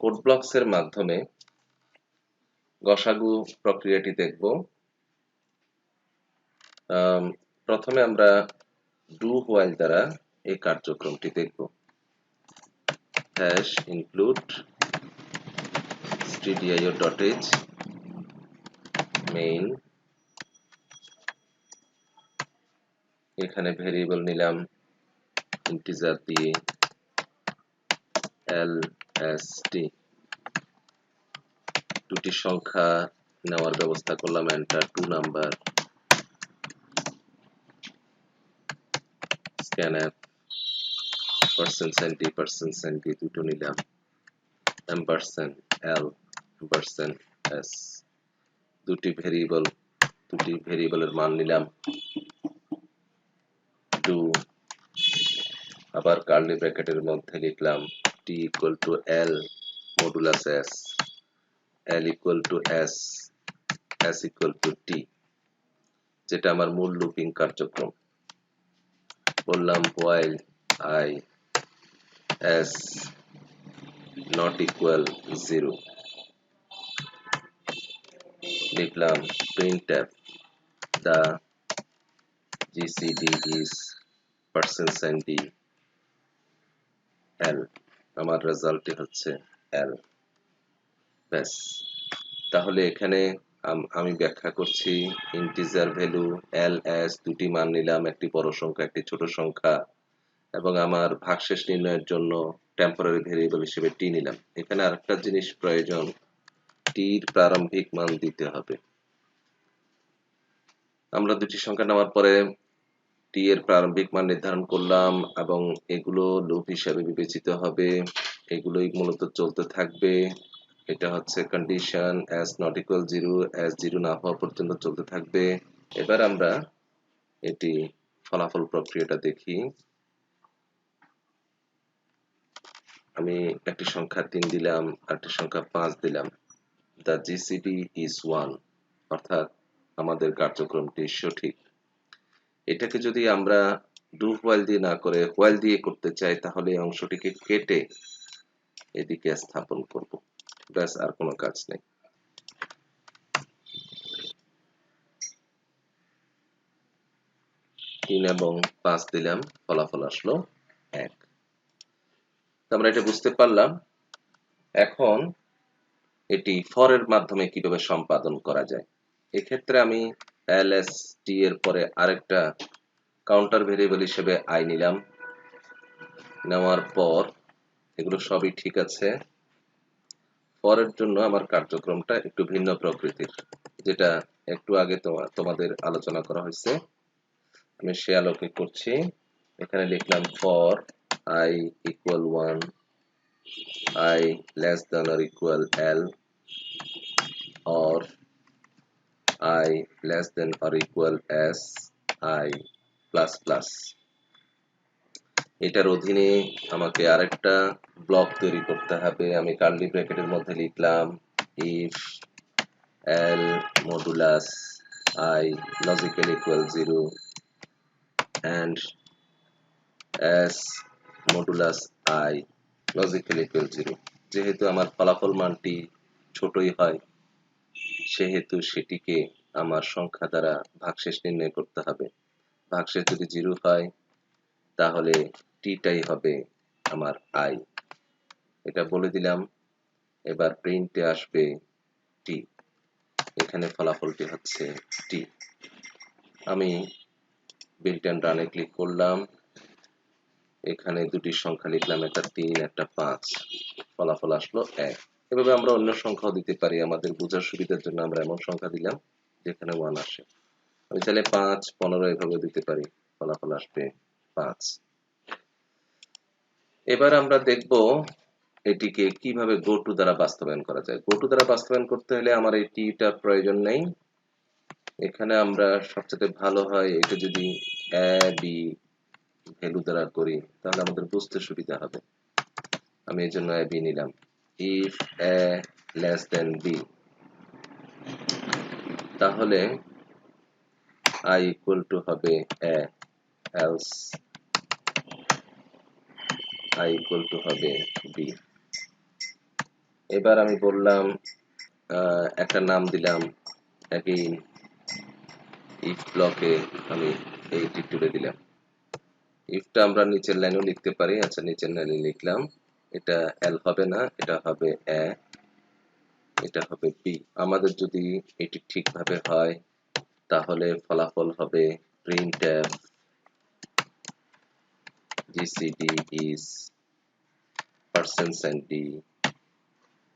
কোড ব্লকসের মাধ্যমে গসাগু প্রক্রিয়াটি দেখব। প্রথমে আমরা ডু হোয়াইল দ্বারা এই কার্যক্রমটি দেখব। হ্যাশ ইনক্লুড stdio.h মেইন, এখানে ভেরিয়েবল নিলাম ইন্টিজার দিয়ে lst, দুটি সংখ্যা নেওয়ার ব্যবস্থা করলাম, এন্টার 2 নাম্বার, scanf %centi দুটো নিলাম, $l $s, দুটি ভেরিয়েবলের মান নিলাম, ডু, আবার কার্লি ব্র্যাকেটের মধ্যে লিখলাম t equal to l modulus s, l equal to s, s equal to t, যেটা আমার মূল লুপিং কার্যক্রম। বললাম while I s not equal 0, লিখলাম printf the gcd is %d l, আমার রেজাল্টটি হচ্ছে l। ব্যাস, তাহলে এখানে আমি ব্যাখ্যা করছি ইন্টিজার ভ্যালু ls, দুটি মান নিলাম, একটি বড় সংখ্যা একটি ছোট সংখ্যা, এবং আমার ভাগশেষ নির্ণয়ের জন্য টেম্পোরারি ভেরিয়েবল হিসেবে t নিলাম। এখানে আরেকটা জিনিস প্রয়োজন, t এর প্রারম্ভিক মান দিতে হবে। আমরা দুটি সংখ্যা নেওয়ার পরে t এর প্রারম্ভিক মান নির্ধারণ করলাম, এবং এগুলো লুপ হিসাবে বিবেচিত হবে, এগুলোই মূলত চলতে থাকবে। এটা হচ্ছে condition as not equal 0, as 0 না হওয়া পর্যন্ত চলতে থাকবে। এবার আমরা এটি ফলাফল প্রক্রিয়াটা দেখি। আমি একটি সংখ্যা 3 দিলাম, আরেকটি সংখ্যা 5 দিলাম। the gcd is 1, অর্থাৎ আমাদের কার্যক্রমটি সঠিক। এটাকে যদি আমরা ডু হোয়াইল দিয়ে না করে হোয়াইল দিয়ে করতে চাই, তাহলে এই অংশটিকে কেটে এদিকে স্থাপন করব। ব্যাস, আর কোনো কাজ নেই। 3 এবং 5 দিলাম, ফলাফল আসলো 1। তো আমরা এটা বুঝতে পারলাম। এখন এটি ফর এর মাধ্যমে কিভাবে সম্পাদন করা যায়। এক্ষেত্রে আমি lst এর পরে আরেকটা কাউন্টার ভেরিয়েবল হিসেবে i নিলাম। নেওয়ার পর এগুলো সবই ঠিক আছে। ফর এর জন্য আমার কার্যক্রমটা একটু ভিন্ন প্রকৃতির, যেটা একটু আগে তোমাদের আলোচনা করা হয়েছে। আমি সে আলোকে করছি। এখানে লিখলাম for i equal 1, i less than or equal l, or i less than or equal s, i plus plus। এটার অধীনে আমাকে আরেকটা ব্লক তৈরি করতে হবে। আমি কার্লি ব্র্যাকেটের মধ্যে লিখলাম if l modulus i logical equal 0 and s modulus i logical equal 0। যেহেতু আমার ফলাফল মানটি ছোটই হয়, সেহেতু সেটিকে আমার সংখ্যা দ্বারা ভাগশেষ নির্ণয় করতে হবে। ভাগশেষ যদি 0 হয় তাহলে টিটাই হবে আমার i। এটা বলে দিলাম। এবার প্রিন্টে আসবে টি। এখানে ফলাফলটি হচ্ছে টি। আমি বিল্ট এন্ড রানে ক্লিক করলাম। এখানে দুটি সংখ্যা লিখলাম, একটা 3 একটা 5। ফলাফল আসলো 1। এভাবে আমরা অন্য সংখ্যাও দিতে পারি। আমাদের বোঝার সুবিধার জন্য আমরা এমন সংখ্যা দিলাম যেখানে 1 আসে। আমি চাইলে 5 15 এভাবে দিতে পারি, ফলাফল আসবে 5। এবার আমরা দেখব এটিকে কিভাবে গোটু দ্বারা বাস্তবায়ন করা যায়। গোটু দ্বারা বাস্তবায়ন করতে হলে আমার এই টিটা প্রয়োজন নেই। এখানে আমরা সবচেয়ে ভালো হয় এটা যদি a b ভ্যালু দ্বারা করি, তাহলে আমাদের বুঝতে সুবিধা হবে। আমি এই জন্য a b নিলাম। if a less than b, তাহলে i equal to হবে a, else i equal to হবে b। এবার আমি বললাম একটা নাম দিলাম again if ব্লকে আমি এইটি তুলে দিলাম। ইফটা আমরা নিচের লাইনেও লিখতে পারি। আচ্ছা, নিচের লাইনে লিখলাম। এটা এল হবে না, এটা হবে এ, এটা হবে বি। আমাদের যদি এটি ঠিকভাবে হয় তাহলে ফলাফল হবে printf gcd is %d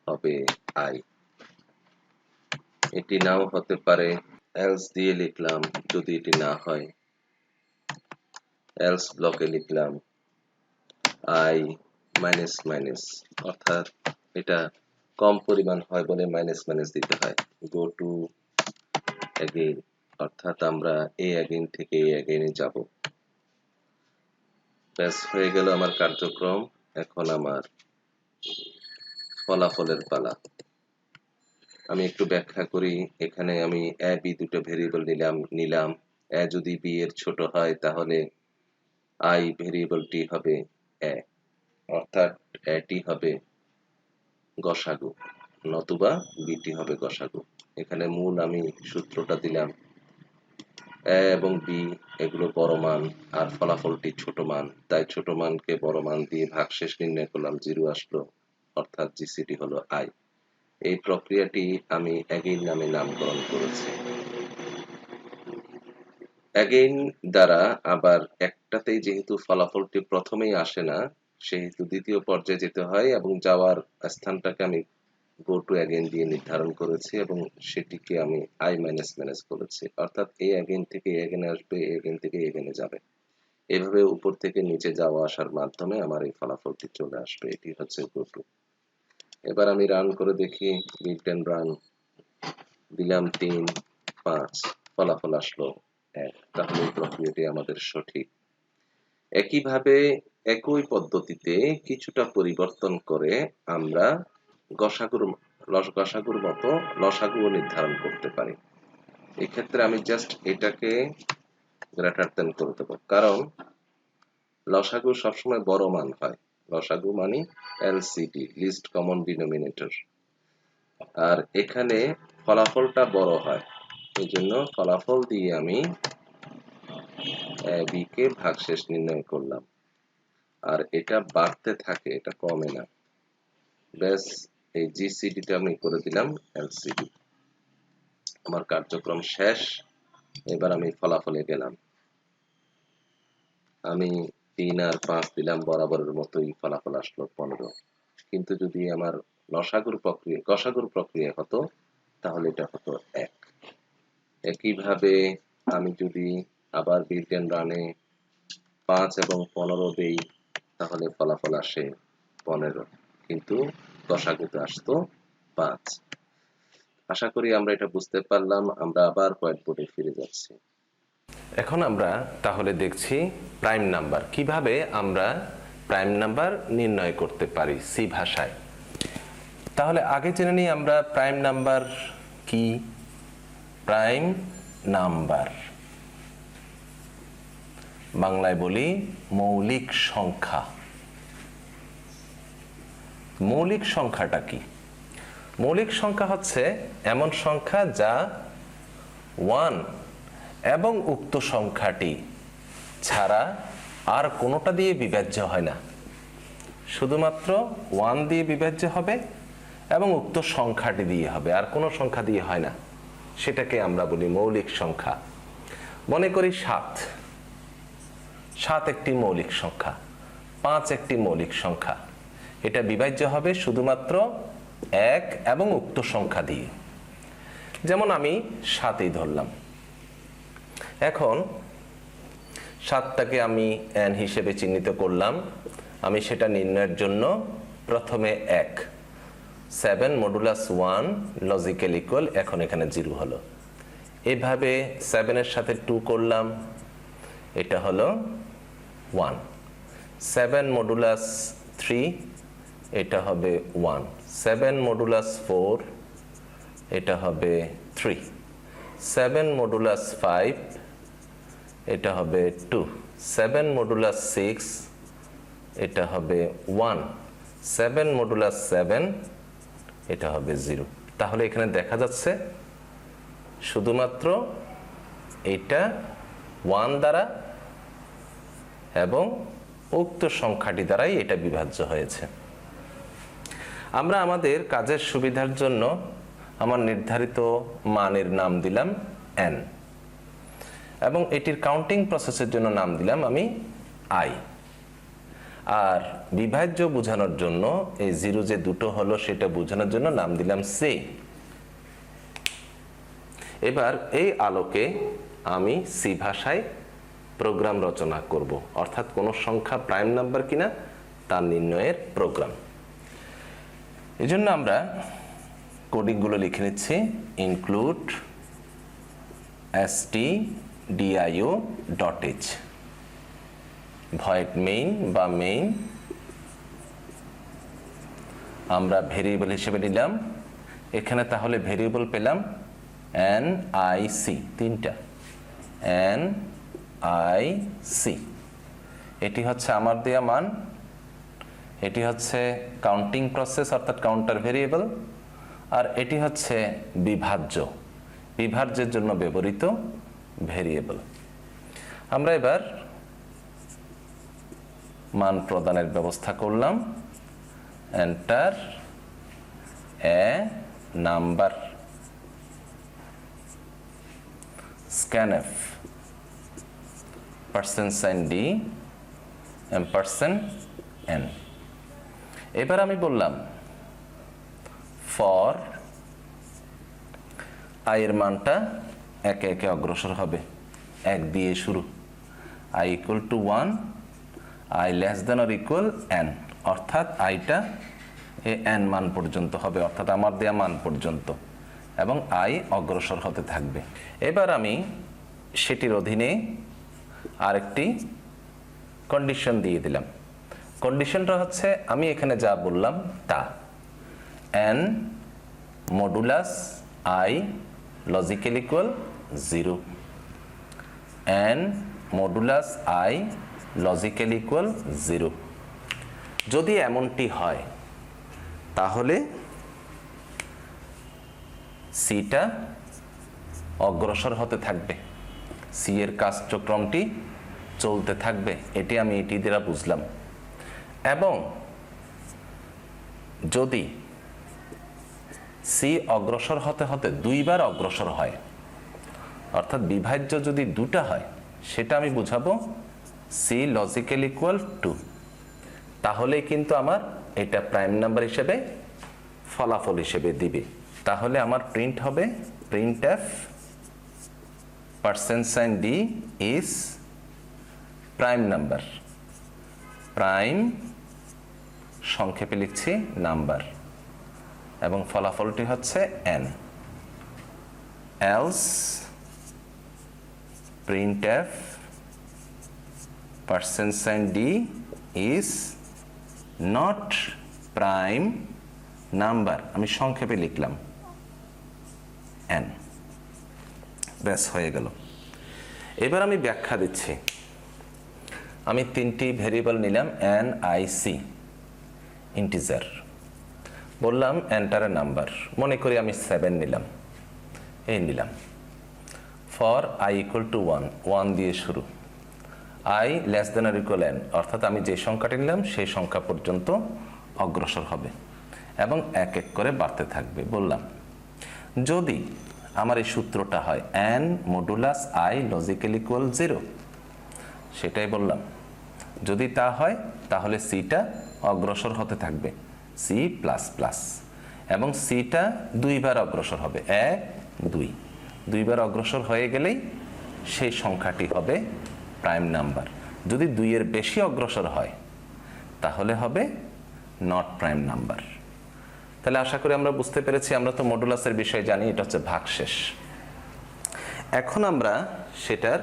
হবে i। এটি নাও হতে পারে, else দিয়ে লিখলাম। যদি এটি না হয়, else ব্লকে লিখলাম i মাইনাস মাইনাস, অর্থাৎ এটা কম পরিমাণ হয় বলে মাইনাস মাইনাস দিতে হয়। গো টু অ্যাগেইন, অর্থাৎ আমরা এ অ্যাগেইন থেকে এ অ্যাগেইনে যাব। ব্যাস, হয়ে গেল আমার কার্যক্রম। এখন আমার ফলাফলের পালা। আমি একটু ব্যাখ্যা করি। এখানে আমি এ বি দুটো ভেরিয়েবল নিলাম। এ যদি বি এর ছোট হয় তাহলে আই ভেরিয়েবলটি হবে এ, অর্থাৎ এটি হবে গসাগু, নতুবা বিটি হবে গসাগু। এখানে মূল আমি সূত্রটা দিলাম, এ এবং বি এগুলো বড় মান আর ফলাফলটি ছোট মান, তাই ছোট মানকে বড় মান দিয়ে ভাগশেষ নির্ণয় করলাম, 0 আসলো, অর্থাৎ জিসিডি হলো আই। এই প্রক্রিয়াটি আমি অ্যাগেইন নামে নামকরণ করেছি। অ্যাগেইন দ্বারা আবার একটাতেই যেহেতু ফলাফলটি প্রথমেই আসে না, সেহেতু দ্বিতীয় পর্যায়ে যেতে হয় এবং যাওয়ার স্থানটাকে আমি গো টু অ্যাগেইন দিয়ে নির্ধারণ করেছি এবং সেটিকে আমি আই মাইনাস মাইনাস করেছি, অর্থাৎ এ অ্যাগেইন থেকে এ অ্যাগেইনে আসবে, এ অ্যাগেইন থেকে এ অ্যাগেইনে যাবে। এভাবে উপর থেকে নিচে যাওয়া আসার মাধ্যমে আমার এই ফলাফলটি চলে আসবে। এটি হচ্ছে গো টু। এবার আমি রান করে দেখি, বিল্ট এন্ড রান দিলাম 3 5, ফলাফল আসলো 1। তাহলে এই প্রক্রিয়াটি আমাদের সঠিক। একইভাবে একই পদ্ধতিতে কিছুটা পরিবর্তন করে আমরা গসাগুর মতো লসাগুও নির্ধারণ করতে পারি। এক্ষেত্রে আমি জাস্ট এটাকে গ্রেটার দেন করে দেবো, কারণ লসাগু সবসময় বড় মান হয়। লসাগু মানে এলসিডি, লিস্ট কমন ডিনোমিনেটর। আর এখানে ফলাফলটা বড় হয়, এই জন্য ফলাফল দিয়ে আমি বি কে ভাগশেষ নির্ণয় করলাম। আর এটা বাড়তে থাকে, এটা কমে না। ব্যাস, এই জিসিডিটা আমি করে দিলাম এলসিডি। আমার কার্যক্রম শেষ। এবার আমি ফলাফলে গেলাম। আমি 3 আর 5 দিলাম, বরাবরের মতোই ফলাফল আসলো 15। কিন্তু যদি আমার গসাগুর প্রক্রিয়া হতো তাহলে এটা হতো 1। একইভাবে আমি যদি আবার বিল্ট এন্ড রানে 5 এবং 15 দেই তাহলে ফলাফল আসে 15, কিন্তু গসাগুতে আসতো 5। আশা করি আমরা এটা বুঝতে পারলাম। আমরা আবার হোয়াইট বোর্ডে ফিরে যাচ্ছি। এখন আমরা তাহলে দেখছি প্রাইম নাম্বার, কিভাবে আমরা প্রাইম নাম্বার নির্ণয় করতে পারি সি ভাষায়। তাহলে আগে জেনে নিই আমরা প্রাইম নাম্বার কি। প্রাইম নাম্বার বাংলায় বলি মৌলিক সংখ্যা। মৌলিক সংখ্যাটা কি? মৌলিক সংখ্যা হচ্ছে এমন সংখ্যা যা 1 এবং উক্ত সংখ্যাটি ছাড়া আর কোনোটা দিয়ে বিভাজ্য হয় না। শুধুমাত্র 1 দিয়ে বিভাজ্য হবে এবং উক্ত সংখ্যাটি দিয়ে হবে, আর কোনো সংখ্যা দিয়ে হয় না। সেটাকে আমরা বলি মৌলিক সংখ্যা। মনে করি 7 একটি মৌলিক সংখ্যা, 5 একটি মৌলিক সংখ্যা। এটা বিভাজ্য হবে শুধুমাত্র 1 এবং উক্ত সংখ্যা দিয়ে। যেমন আমি 7ই ধরলাম। এখন 7টাকে আমি n হিসেবে চিহ্নিত করলাম। আমি সেটা নির্ণয়ের জন্য প্রথমে 1, 7 মডুলাস 1 লজিক্যাল ইকুয়াল, এখন এখানে 0 হলো। এইভাবে 7 এর সাথে 2 করলাম, এটা হলো 1। 7 মডুলাস 3, এটা হবে 1। 7 মডুলাস 4, এটা হবে 3। 7 মডুলাস 5, এটা হবে 2। 7 মডুলাস 6, এটা হবে 1। 7 মডুলাস 7, এটা হবে 0। তাহলে এখানে দেখা যাচ্ছে শুধুমাত্র এটা 1 দ্বারা এবং উক্ত সংখ্যাটি দ্বারাই এটা বিভাজ্য হয়েছে। আমরা আমাদের কাজের সুবিধার জন্য আমার নির্ধারিত মানের নাম দিলাম n, এবং এটির কাউন্টিং প্রসেসের জন্য নাম দিলাম আমি i। আর বিভাজ্য বোঝানোর জন্য এই 0 যে দুটো হলো সেটা বোঝানোর জন্য নাম দিলাম c। এবার এই আলোকে আমি সি ভাষায় প্রোগ্রাম রচনা করব, অর্থাৎ কোন সংখ্যা প্রাইম নাম্বার কিনা তা নির্ণয়ের প্রোগ্রাম। এজন্য আমরা কোডিংগুলো লিখে নিচ্ছি। ইনক্লুড stdio.h, ভয়েড মেইন বা মেইন আমরা ভেরিয়েবল হিসেবে নিলাম। এখানে তাহলে ভেরিয়েবল পেলাম nic, 3টা nic। এটি হচ্ছে আমার দেয়া মান, এটি হচ্ছে কাউন্টিং প্রসেস অর্থাৎ কাউন্টার ভেরিয়েবল, আর এটি হচ্ছে বিভাজ্যের জন্য ব্যবহৃত ভেরিয়েবল। আমরা এবার মান প্রদানের ব্যবস্থা করলাম। Enter a number, scanf %d %n। এবার আমি বললাম ফর i এর মানটা একে একে অগ্রসর হবে, 1 দিয়ে শুরু, i equal to 1, i less than or equal n, অর্থাৎ iটা n মান পর্যন্ত হবে, অর্থাৎ আমার দেয়া মান পর্যন্ত, এবং i অগ্রসর হতে থাকবে। এবার আমি সেটির অধীনে আরেকটি কন্ডিশন দিয়ে দিলাম। কন্ডিশনটা হচ্ছে আমি এখানে যা বললাম তা, n modulus i logical equal 0, n modulus i logical equal 0। যদি এমনটি হয় তাহলে সিটা অগ্রসর হতে থাকবে, সি এর কার্যক্রমটি চলতে থাকবে, এটি আমি এটি দ্বারা বুঝলাম। এবং যদি সি অগ্রসর হতে হতে দুইবার অগ্রসর হয়, অর্থাৎ বিভাজ্য যদি দুটা হয়, সেটা আমি বুঝাবো সি লজিক্যাল ইকুয়াল টু, তাহলেই কিন্তু আমার এটা প্রাইম নাম্বার হিসেবে ফলাফল হিসেবে দিবে। তাহলে আমার প্রিন্ট হবে print F %d is prime number, prime সংক্ষেপে লিখছি নাম্বার, এবং ফলাফলটি হচ্ছে n। Else printf %d is not prime number, আমি সংক্ষেপে লিখলাম n। ব্যাস হয়ে গেল। এবার আমি ব্যাখ্যা দিচ্ছি। আমি তিনটি ভেরিয়েবল নিলাম n, i, c, ইন্টিজার, বললাম এন্টার নাম্বার, মনে করি আমি 7 নিলাম, এই নিলাম। ফর i ইকুয়াল টু 1, 1 দিয়ে শুরু, i less than or equal n, অর্থাৎ আমি যে সংখ্যাটি নিলাম সেই সংখ্যা পর্যন্ত অগ্রসর হবে এবং এক এক করে বাড়তে থাকবে। বললাম যদি আমার এই সূত্রটা হয় n modulus i logical equal 0, সেটাই বললাম। যদি তা হয় তাহলে সিটা অগ্রসর হতে থাকবে সি প্লাস প্লাস, এবং সিটা দুইবার অগ্রসর হবে, 1, 2, দুইবার অগ্রসর হয়ে গেলেই সেই সংখ্যাটি হবে প্রাইম নাম্বার। যদি 2 এর বেশি অগ্রসর হয় তাহলে হবে নট প্রাইম নাম্বার। তাহলে আশা করি আমরা বুঝতে পেরেছি। আমরা তো মডুলাসের বিষয়ে জানি, এটা হচ্ছে ভাগশেষ। এখন আমরা সেটার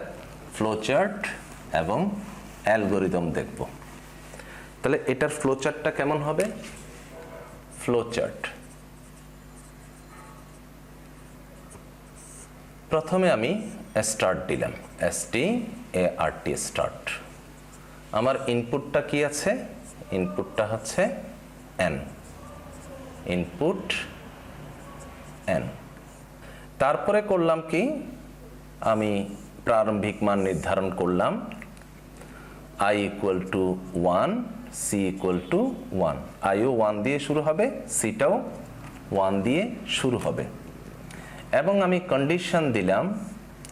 ফ্লোচার্ট এবং অ্যালগরিদম দেখব। তাহলে এটার ফ্লোচার্টটা কেমন হবে? ফ্লোচার্ট, প্রথমে আমি স্টার্ট দিলাম, START, স্টার্ট। আমার ইনপুটটা কি আছে? ইনপুটটা হচ্ছে n, ইনপুট n। তারপরে করলাম কি, আমি প্রারম্ভিক মান নির্ধারণ করলাম, i equal two 1, c equal two 1, iও 1 দিয়ে শুরু হবে, cটাও 1 দিয়ে শুরু হবে। এবং আমি কন্ডিশন দিলাম,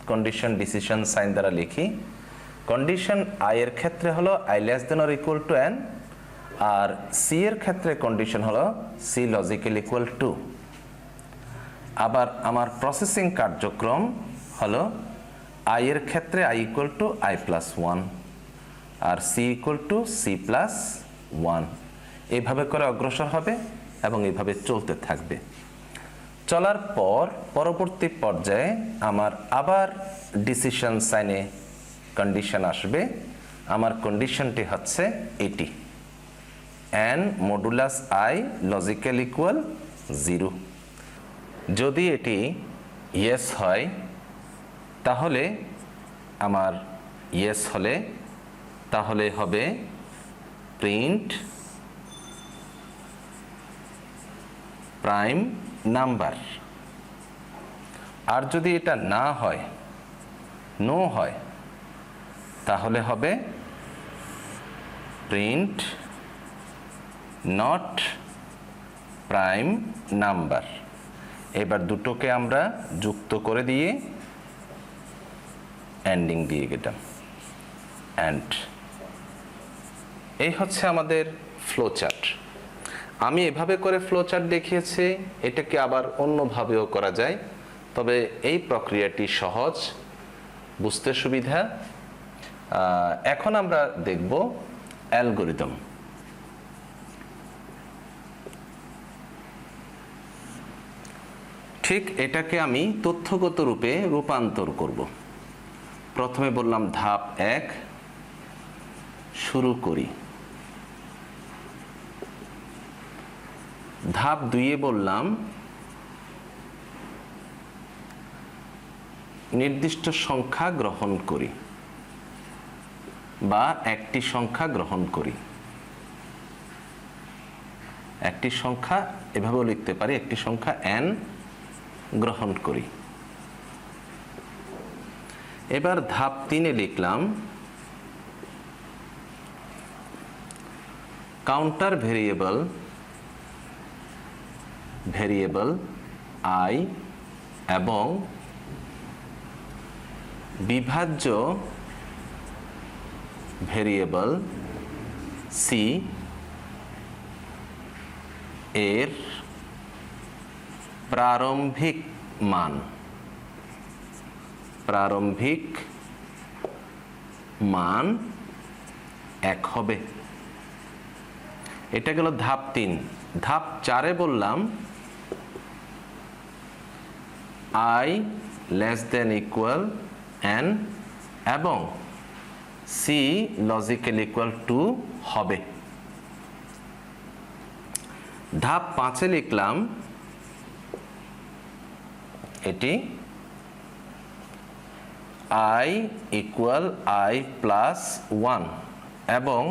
কন্ডিশন ডিসিশন সাইন দ্বারা লিখি। কন্ডিশন i এর ক্ষেত্রে হলো i less than or equal to n, আর c এর ক্ষেত্রে কন্ডিশন হলো c লজিক্যাল ইকুয়াল টু। আবার আমার প্রসেসিং কার্যক্রম হলো i এর ক্ষেত্রে i equal to i plus 1, আর c equal to c plus 1, এইভাবে করে অগ্রসর হবে এবং এইভাবে চলতে থাকবে। চলার পর পরবর্তী পর্যায়ে আমার আবার ডিসিশন সাইনে কন্ডিশন আসবে। আমার কন্ডিশনটি হচ্ছে এটি, n modulus i logical equal 0। যদি এটি ইয়েস হয় তাহলে আমার ইয়েস হলে তাহলে হবে প্রিন্ট প্রাইম নাম্বার। আর যদি এটা না হয়, নো হয়, তাহলে হবে প্রিন্ট নট প্রাইম নাম্বার। এবার দুটোকে আমরা যুক্ত করে দিয়ে এন্ডিং দিয়ে গেলাম, অ্যান্ড। এই হচ্ছে আমাদের ফ্লোচার্ট। আমি এভাবে করে ফ্লোচার্ট দেখিয়েছি, এটাকে আবার অন্যভাবেও করা যায়, তবে এই প্রক্রিয়াটি সহজ, বুঝতে সুবিধা। এখন আমরা দেখব অ্যালগরিদম। ঠিক এটাকে আমি তথ্যগত রূপে রূপান্তর করব। প্রথমে বললাম ধাপ 1, শুরু করি। ধাপ 2-এ বললাম নির্দিষ্ট সংখ্যা গ্রহণ করি বা একটি সংখ্যা গ্রহণ করি। একটি সংখ্যা এভাবেও লিখতে পারি, একটি সংখ্যা n গ্রহণ করি। এবার ধাপ 3-এ লিখলাম কাউন্টার ভেরিয়েবল i এবং বিভাজ্য ভেরিয়েবল c এর প্রারম্ভিক মান 1 হবে। এটা গেল ধাপ 3। ধাপ 4-এ বললাম i less than equal n এবং c লজিক্যাল ইকুয়াল টু হবে। ধাপ 5-এ লিখলাম এটি i equal i plus 1 এবং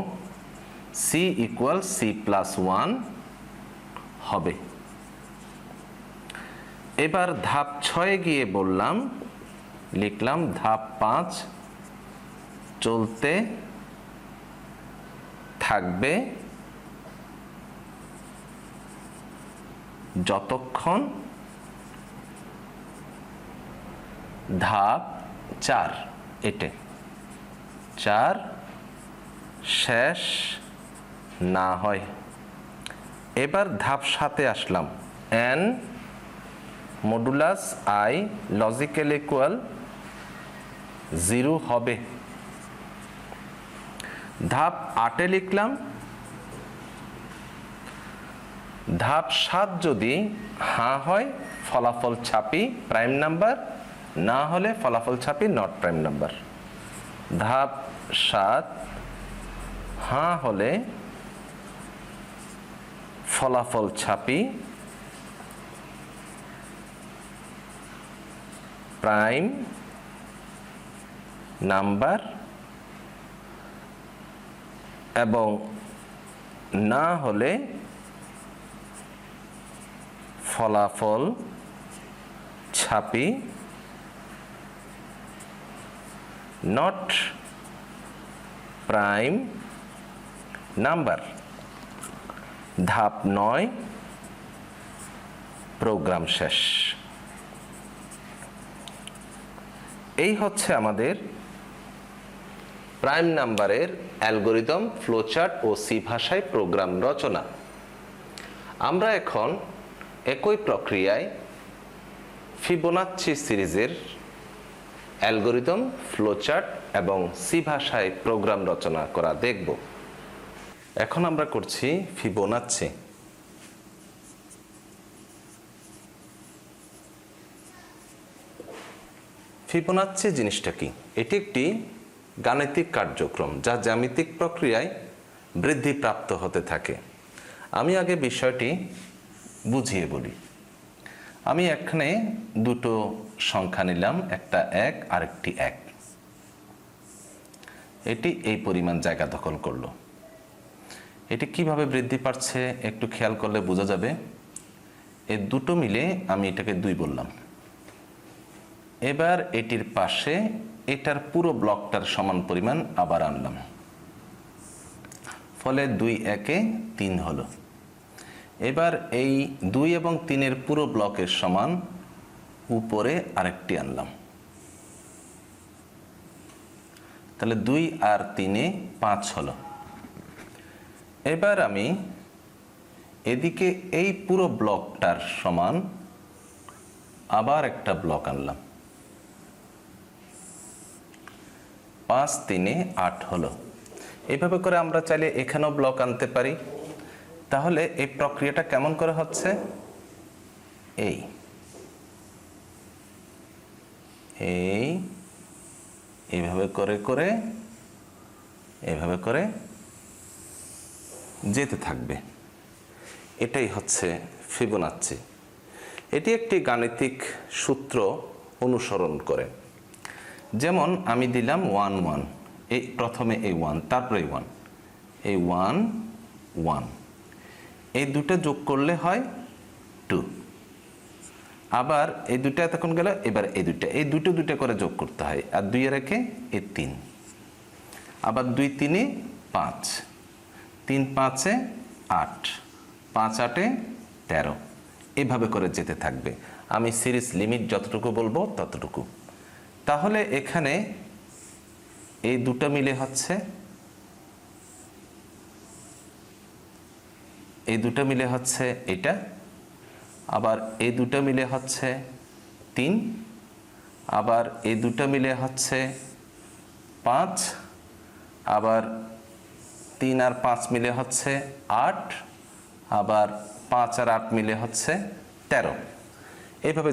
c equal c plus 1 হবে। এবার ধাপ 6-এ গিয়ে বললাম লিখলাম ধাপ 5 চলতে থাকবে যতক্ষণ ধাপ 4 এটা 4 শেষ না হয়। এবার ধাপ 7-এ আসলাম n modulus i logical equal 0 হবে। ধাপ 8-এ লিখলাম ধাপ 7 যদি হ্যাঁ হয় ফলাফল ছাপি প্রাইম নাম্বার, না হলে ফলাফল ছাপি নট প্রাইম নাম্বার। ধাপ 7 হ্যাঁ হলে ফলাফল ছাপি প্রাইম নাম্বার এবং না হলে ফলাফল ছাপি নট প্রাইম নাম্বার। ধাপ 9 প্রোগ্রাম শেষ। এই হচ্ছে আমাদের প্রাইম নাম্বারের অ্যালগরিদম, ফ্লোচার্ট ও সি ভাষায় প্রোগ্রাম রচনা। আমরা এখন একই প্রক্রিয়ায় ফিবোনাচ্চি সিরিজের অ্যালগরিদম, ফ্লোচার্ট এবং সি ভাষায় প্রোগ্রাম রচনা করা দেখব। এখন আমরা করছি ফিবোনাচ্চি। ফিবোনাচ্চি জিনিসটা কি? এটি একটি গাণিতিক কার্যক্রম যা জ্যামিতিক প্রক্রিয়ায় বৃদ্ধিপ্রাপ্ত হতে থাকে। আমি আগে বিষয়টি বুঝিয়ে বলি। আমি এখানে দুটো সংখ্যা নিলাম, একটা 1 আর একটি 1। এটি এই পরিমাণ জায়গা দখল করলো। এটি কিভাবে বৃদ্ধি পাচ্ছে একটু খেয়াল করলে বোঝা যাবে। এই দুটো মিলে আমি এটাকে 2 বললাম। এবার এটির পাশে এটার পুরো ব্লকটার সমান পরিমাণ আবার আনলাম, ফলে 2 1 এ 3 হলো। এবার এই 2 এবং 3-এর পুরো ব্লকের সমান উপরে আরেকটি আনলাম, তাহলে 2 আর 3-এ 5 হলো। এবার আমি এদিকে এই পুরো ব্লকটার সমান আবার একটা ব্লক আনলাম, 5 3-এ 8 হলো। এইভাবে করে আমরা চাইলে এখানেও ব্লক আনতে পারি। তাহলে এই প্রক্রিয়াটা কেমন করে হচ্ছে? এইভাবে করে যেতে থাকবে। এটাই হচ্ছে ফিবোনাচ্চি। এটি একটি গাণিতিক সূত্র অনুসরণ করে। যেমন আমি দিলাম 1 1, এই প্রথমে এই 1, তারপরে 1, এই 1 1, এই দুটো যোগ করলে হয় 2। আবার এই দুইটা এতক্ষণ গেল, এবার এই দুটো করে যোগ করতে হয়, আর 2 এর 1 এ 3, আবার 2 3 5, 3 5 8, 5 8 13, এভাবে করে যেতে থাকবে। আমি সিরিজ লিমিট যতটুকু বলবো ততটুকু। তাহলে এখানে এই দুটো মিলে হচ্ছে, এই দুটো মিলে হচ্ছে এটা, আবার এই দুটো মিলে হচ্ছে 3, আবার এই দুটো মিলে হচ্ছে 5, আবার 3 আর 5 মিলে হচ্ছে 8, আবার 5 আর 8 মিলে হচ্ছে 13, এইভাবে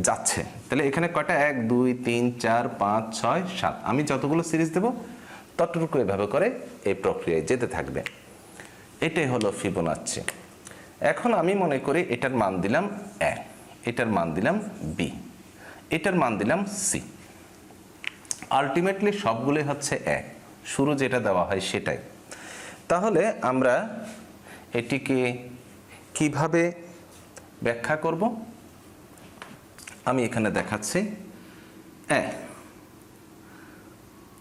যাচ্ছে। তাহলে এখানে কয়টা? 1 2 3 4 5 6 7, আমি যতগুলো সিরিজ দেব ততটুকু এভাবে করে এই প্রক্রিয়ায় যেতে থাকবে। এটাই হলো ফিবোনাচ্চি। এখন আমি মনে করি এটার মান দিলাম এ, এটার মান দিলাম বি, এটার মান দিলাম সি। আলটিমেটলি সবগুলোই হচ্ছে এ, শুরু যেটা দেওয়া হয় সেটাই। তাহলে আমরা এটিকে কিভাবে ব্যাখ্যা করব আমি এখানে দেখাচ্ছি।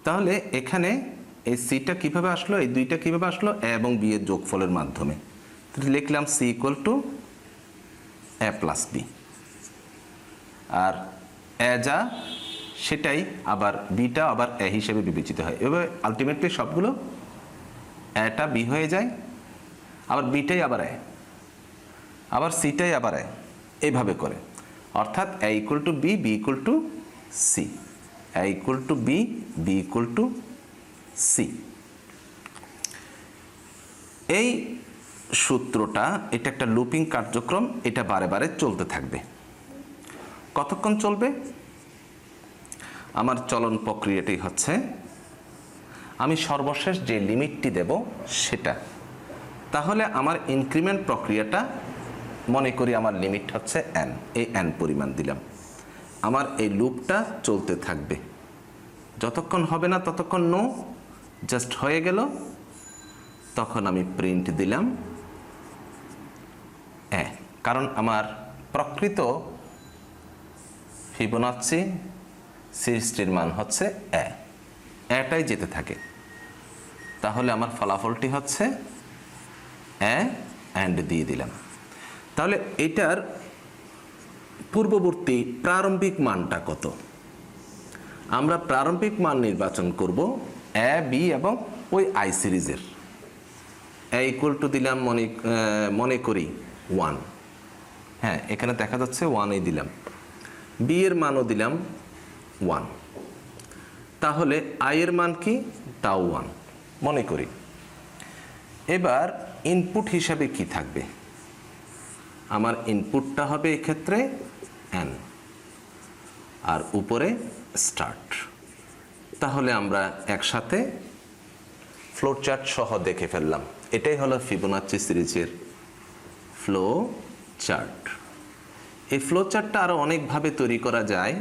তাহলে এখানে এই সিটা কিভাবে আসলো, এই দুইটা কিভাবে আসলো? এ এবং বি এর যোগফলের মাধ্যমে। লিখলাম C equal to A plus B, আর এ যা সেটাই আবার বিটা আবার এ হিসেবে বিবেচিত হয়। এভাবে আলটিমেটলি সবগুলো এটা বি হয়ে যায়, আবার বিটাই আবার এ, আবার সিটাই আবার এ, এইভাবে করে। অর্থাৎ A equal to B, B equal to C, A equal to B, B equal to C. এই সূত্রটা, এটা একটা লুপিং কার্যক্রম, এটা বারে বারে চলতে থাকবে। কতক্ষণ চলবে? আমার চলন প্রক্রিয়াটি হচ্ছে, আমি সর্বশেষ যে লিমিটটি দেব সেটা। তাহলে আমার ইনক্রিমেন্ট প্রক্রিয়াটা, মনে করি আমার লিমিট হচ্ছে n, এই n পরিমাণ দিলাম। আমার এই লুপটা চলতে থাকবে, যতক্ষণ হবে না ততক্ষণ নো, জাস্ট হয়ে গেল তখন আমি প্রিন্ট দিলাম এ, কারণ আমার প্রকৃত ফিবোনাচ্চি সিরিজটির মান হচ্ছে এ, এটাই যেতে থাকে। তাহলে আমার ফলাফলটি হচ্ছে এ অ্যান্ড দিয়ে দিলাম। তাহলে এটার পূর্ববর্তী প্রারম্ভিক মানটা কত? আমরা প্রারম্ভিক মান নির্বাচন করব এ, বি এবং ওই আই সিরিজের। এ ইকুয়াল টু দিলাম মনে করি 1, হ্যাঁ এখানে দেখা যাচ্ছে 1-ই দিলাম। বি এর মানও দিলাম 1, তাহলে আই এর মান কি? তাও 1 মনে করি। এবার ইনপুট হিসাবে কি থাকবে? আমার ইনপুটটা হবে এক্ষেত্রে n, আর উপরে স্টার্ট। তাহলে আমরা একসাথে ফ্লো চার্ট সহ দেখে ফেললাম। এটাই হলো ফিবোনাচ্চি সিরিজের ফ্লো চার্ট। এই ফ্লো চার্টটা আরও অনেকভাবে তৈরি করা যায়,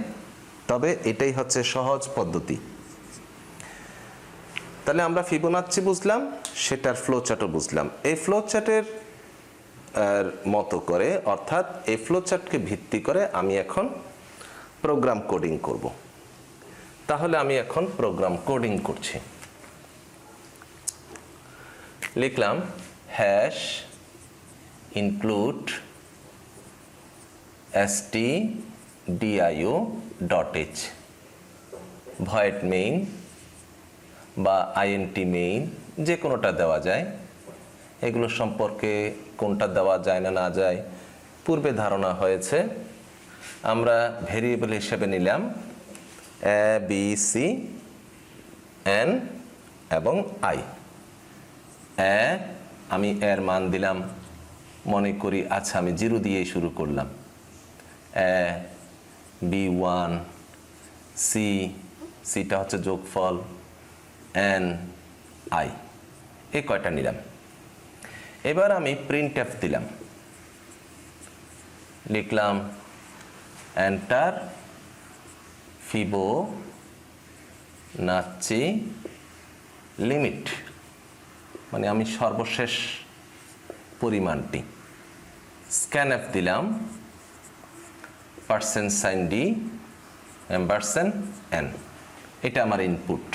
তবে এটাই হচ্ছে সহজ পদ্ধতি। তাহলে আমরা ফিবোনাচ্চি বুঝলাম, সেটার ফ্লো চার্টও বুঝলাম। এই ফ্লো চার্টের মতো করে, অর্থাৎ এই ফ্লো চার্টকে ভিত্তি করে আমি এখন প্রোগ্রাম কোডিং করব। তাহলে আমি এখন প্রোগ্রাম কোডিং করছি। লিখলাম hash include stdio.h, void main বা int মেইন, যে কোনোটা দেওয়া যায়। এগুলো সম্পর্কে কোনটা দেওয়া যায় না যায় পূর্বে ধারণা হয়েছে। আমরা ভেরিয়েবল হিসেবে নিলাম a b c n এবং i। আমি এর মান দিলাম, মনে করি আচ্ছা আমি 0 দিয়েই শুরু করলাম। b1 c, সিটা হচ্ছে যোগফল, n i, এই কয়টা নিলাম। এবার আমি প্রিন্টএফ দিলাম, লিখলাম এন্টার ফিবোনাচ্চি লিমিট, মানে আমি সর্বশেষ পরিমাণটি। স্ক্যানএফ দিলাম, পার্সেন্ট সাইন ডি এম্পারসেন্ট এন, এটা আমার ইনপুট।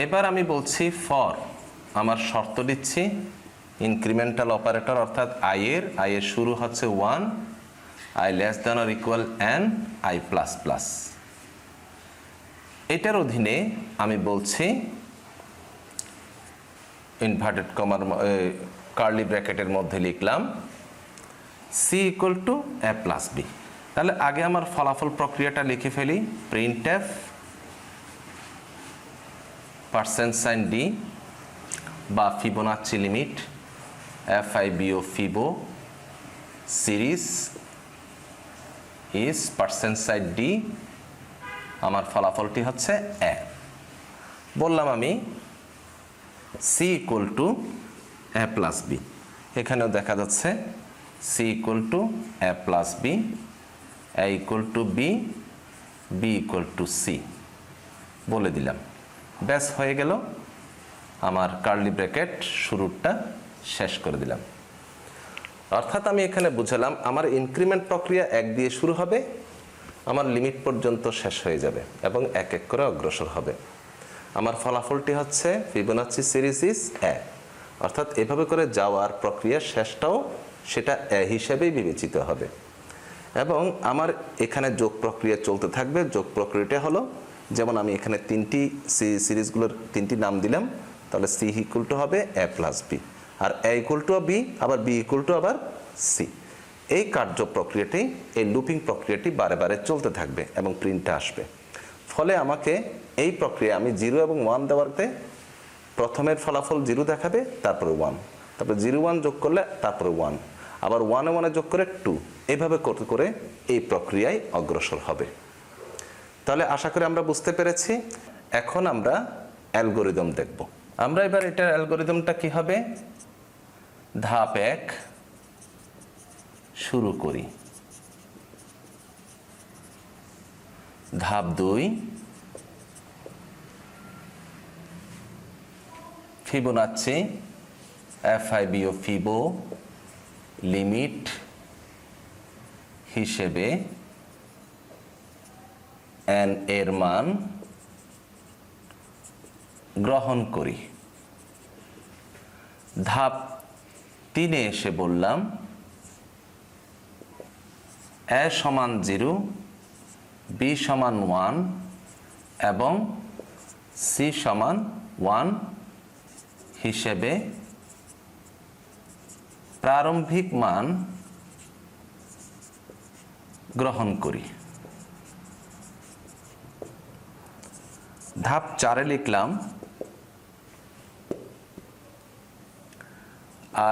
এবার আমি বলছি ফর, আমার শর্ত দিচ্ছি ইনক্রিমেন্টাল অপারেটর অর্থাৎ আই এর শুরু হচ্ছে 1, I less than or equal N, I plus plus. এটার অধীনে আমি বলছি ইনভার্টেড কমার কার্লি ব্র্যাকেটের মধ্যে লিখলাম C equal to A plus B. তাহলে আগে আমার ফলাফল প্রক্রিয়াটা লিখে ফেলি, print F percent sign D বা Fibonacci limit F I B O Fibo series is percent sign D, আমার ফলাফলটি হচ্ছে এ। বললাম আমি C equal to A plus B, এখানেও দেখা যাচ্ছে C equal to A plus B, A equal to B, B equal to C বলে দিলাম, ব্যাস হয়ে গেল, আমার কার্লি ব্র্যাকেট শুরুটা শেষ করে দিলাম। অর্থাৎ আমি এখানে বুঝালাম আমার ইনক্রিমেন্ট প্রক্রিয়া 1 দিয়ে শুরু হবে, আমার লিমিট পর্যন্ত শেষ হয়ে যাবে এবং এক এক করে অগ্রসর হবে। আমার ফলাফলটি হচ্ছে ফিবোনাচ্চি সিরিজ ইজ এ, অর্থাৎ এভাবে করে যাওয়ার প্রক্রিয়ার শেষটাও সেটা এ হিসেবেই বিবেচিত হবে। এবং আমার এখানে যোগ প্রক্রিয়া চলতে থাকবে। যোগ প্রক্রিয়াটা হলো, যেমন আমি এখানে তিনটি সিরিজগুলোর তিনটি নাম দিলাম, তাহলে সি ইকুয়াল টু হবে এ প্লাস বি, আর এ ইকুয়াল টু বি, আবার বি ইকুয়াল টু আবার সি। এই কার্য প্রক্রিয়াটি, এই লুপিং প্রক্রিয়াটি বারে বারে চলতে থাকবে এবং প্রিন্টটা আসবে। ফলে আমাকে এই প্রক্রিয়া আমি 0 এবং 1 দেওয়াতে প্রথমের ফলাফল 0 দেখাবে, তারপরে 1, তারপরে 0 1 যোগ করলে তারপরে 1, আবার 1 1 যোগ করে 2, এইভাবে করতে করে এই প্রক্রিয়ায় অগ্রসর হবে। তাহলে আশা করি আমরা বুঝতে পেরেছি। এখন আমরা অ্যালগোরিদম দেখব। আমরা এবার এটার অ্যালগোরিদমটা কি হবে, ধাপ 1 শুরু করি, ধাপ 2 Fibonacci F I B O fibo limit হিসেবে এন এর মান গ্রহণ করি। ধাপ 3 এসে বললাম এ সমান 0, বি সমান 1 এবং সি সমান 1 হিসেবে প্রারম্ভিক মান গ্রহণ করি। ধাপ 4 লিখলাম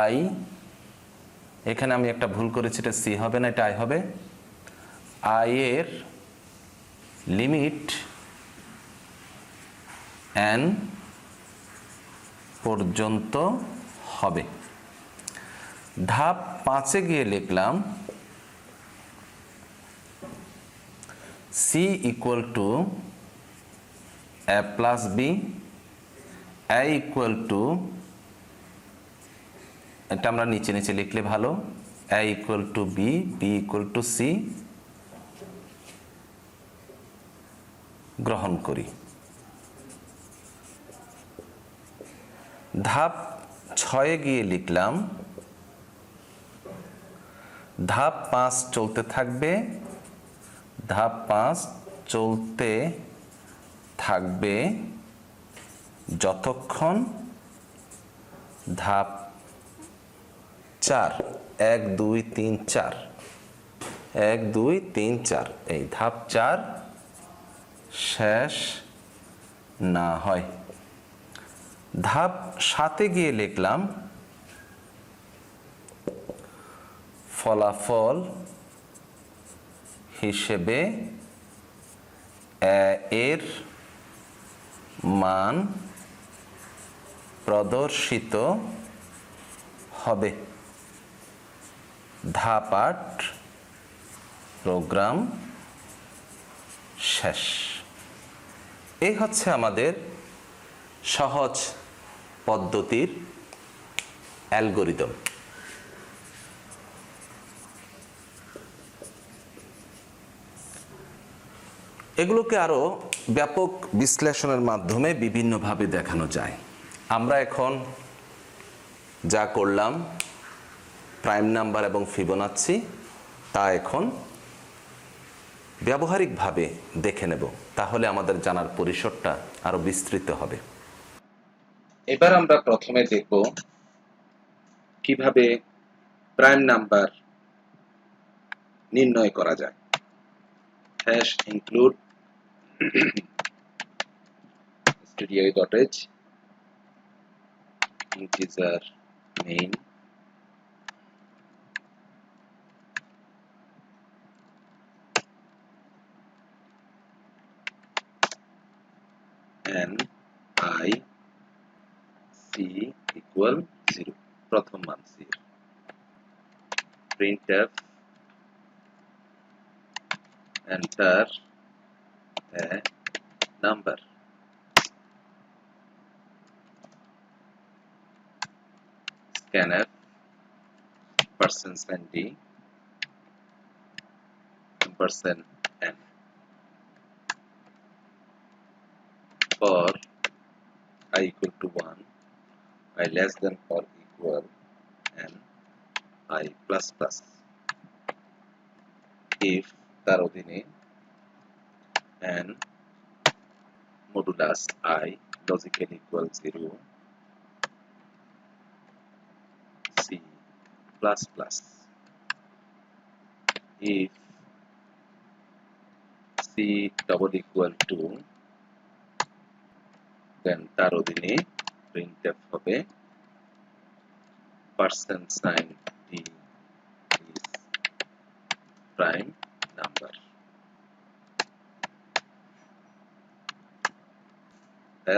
আই, এখানে আমি একটা ভুল করেছি, এটা সি হবে না, এটা আই হবে। আই এর লিমিট এন পর্যন্ত হবে। ধাপ 5 গিয়ে লিখলাম C equal to A plus B, A equal to, এটা আমরা নিচে নিচে লিখলে ভালো, A equal to B, B equal to C গ্রহণ করি। ধাপ 6 গিয়ে লিখলাম ধাপ 5 চলতে থাকবে, ধাপ 5 চলতে থাকবে যতক্ষণ ধাপ 4 1 2 3 4 1 2 3 4 এই ধাপ 4 শেষ না হয়। ধাপ 7 গিয়ে লিখলাম ফলাফল হিসেবে এর মান প্রদর্শিত হবে। ধাপ 8 প্রোগ্রাম শেষ। এই হচ্ছে আমাদের সহজ পদ্ধতির অ্যালগোরিদম। এগুলোকে আরো ব্যাপক বিশ্লেষণের মাধ্যমে বিভিন্নভাবে দেখানো যায়। আমরা এখন যা করলাম প্রাইম নাম্বার এবং ফিবোনাচ্চি, তা এখন ব্যবহারিকভাবে দেখে নেব, তাহলে আমাদের জানার পরিসরটা আরো বিস্তৃত হবে। এবার আমরা প্রথমে দেখব কিভাবে প্রাইম নাম্বার নির্ণয় করা যায়। Hash include stdio.h integer main and I c equal 0, প্রথম মান c, printf enter a number, scanf %d %n, for I equal to 1, I less than or equal, and I plus plus. If তার অধীনে and modulus I logically equal 0, C plus plus. If C double equal to, then তার অধীনে printf হবে %sign d is prime number.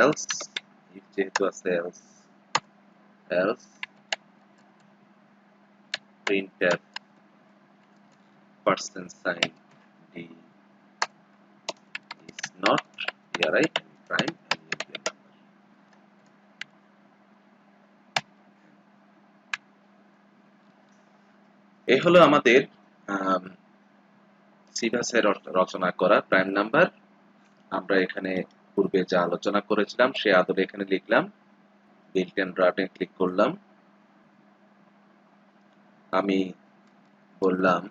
Else, if যেহেতু আছে else printf %sign d is not here I prime and Indian number. এই হলো আমাদের সিভাসের রচনা করা prime number. আমরা এখানে পূর্বে যা আলোচনা করেছিলাম সে আদলে এখানে লিখলাম, বিল্ট এন্ড রাটে ক্লিক করলাম। আমি বললাম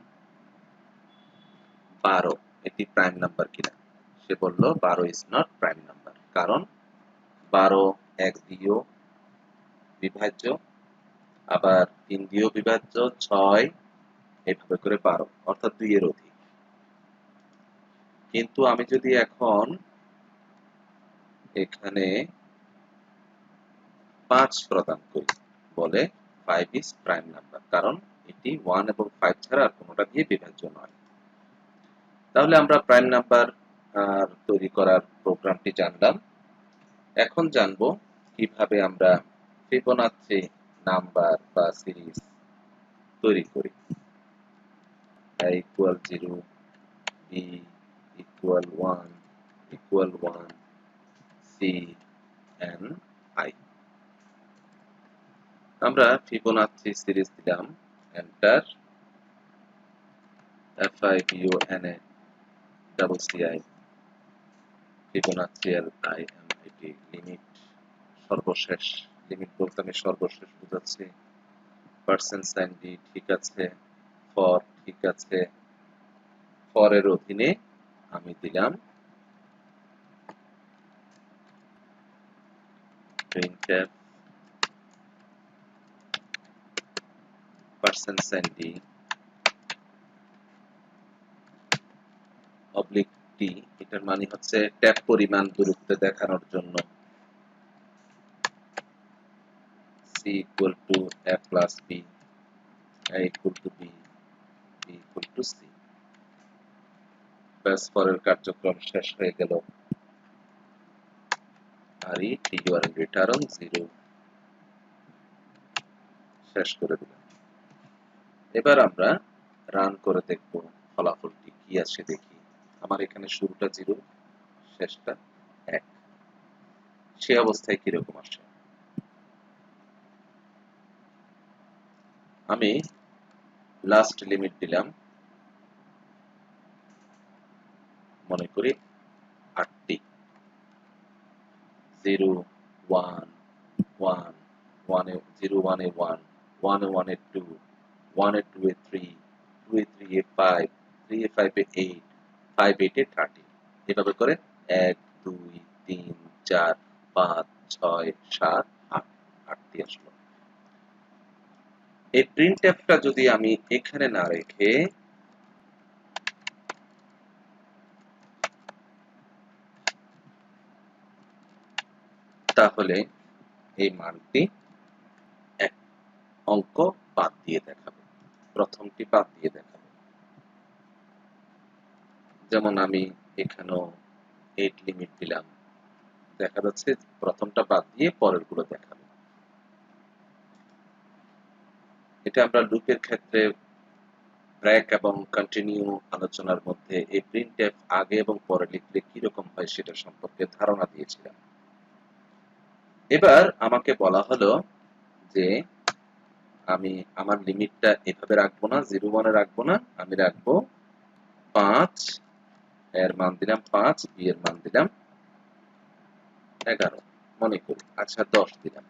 12 এটি প্রাইম নাম্বার কিনা, সে বলল 12 ইজ নট প্রাইম নাম্বার, কারণ 12 এক দিয়েও বিভাজ্য, আবার 3 দিয়েও বিভাজ্য, 6 এইভাবে করে 12, অর্থাৎ 2 এর অধিক। কিন্তু আমি যদি এখন এখানে 5 প্রদান করি, বলে 5 ইজ প্রাইম নাম্বার, কারণ এটি 1 এবং 5 ছাড়া আর কোনোটা দিয়ে বিভাজ্য নয়। তাহলে আমরা প্রাইম নাম্বার তৈরি করার প্রোগ্রামটি জানলাম। এখন জানবো কিভাবে আমরা ফিবোনাচ্চি নাম্বার বা সিরিজ তৈরি করি। a equal 0, b equal 1 equal 1, c and I. আমরা ফিবোনাচ্চি সিরিজ দিলাম, enter, FIBONACCI Fibonacci LIMIT, limit সর্বশেষ, লিমিট বলতে আমি সর্বশেষ বুঝাচ্ছি, %sign d ঠিক আছে, ফর ঠিক আছে, ফর এর অধীনে আমি দিলাম printf %sign d oblique t, এটার মানে হচ্ছে ট্যাব পরিমাণ দূরত্বে দেখানোর জন্য, c equal to a plus b, a equal to b, b equal to c। ব্যাস, পরের কার্যক্রম শেষ হয়ে গেল। আর রিটার্ন 0 শেষ করে দিলাম। এবার আমরা রান করে দেখব ফলাফলটি কি আসে দেখি। আমার এখানে শুরুটা 0, শেষটা 1, সে অবস্থায় কিরকম আসে। আমি লাস্ট লিমিট দিলাম, মনে করি 8টি, 0 1 1 1 এ 0 1 এ 1 1 এ 1 এ 2 1 এ 2 এ 3 2 এ 3 এ 5 3 এ 5 এ 8 5 8 এ 13 এভাবে করে 1 2 3 4 5 6 7 8 8টি আসলো। এই প্রিন্টএফটা যদি আমি এখানে না রেখে তাহলে এই মানটি এক অঙ্ক বাদ দিয়ে দেখাবে, প্রথমটি বাদ দিয়ে দেখাবে। যেমন আমি এখানেও 8 লিমিট দিলাম, দেখা যাচ্ছে প্রথমটা বাদ দিয়ে পরেরগুলো দেখাবে। এটা আমরা লুপের ক্ষেত্রে ব্রেক এবং কন্টিনিউ আলোচনার মধ্যে এই প্রিন্টএফ আগে এবং পরে লিখলে কিরকম হয় সেটা সম্পর্কে ধারণা দিয়েছিলাম। এবার আমাকে বলা হলো যে আমি আমার লিমিটটা এভাবে রাখবো না, 0 1 এ রাখবো না, আমি রাখবো 5, এর মান দিলাম 5, বি এর মান দিলাম 11 মনে করি, আচ্ছা 10 দিলাম।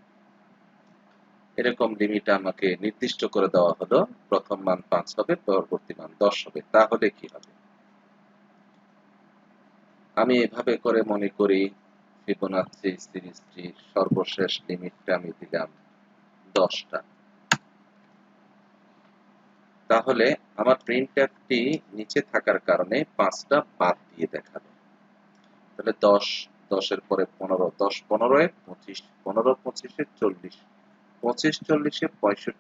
এরকম লিমিট আমাকে নির্দিষ্ট করে দেওয়া হলো, প্রথম মান 5 হবে, পরবর্তী মান 10 হবে। তাহলে কি হবে? আমি এভাবে করে মনে করি ফিবোনাচ্চি সিরিজটির সর্বশেষ লিমিটটা আমি দিলাম 10টা। তাহলে আমার প্রিন্টএফটি নিচে থাকার কারণে 5টা বাদ দিয়ে দেখাবে। তাহলে 10 10 এর পরে 15 10 15 এ 25 15 25 এ 40 25 40 এ 65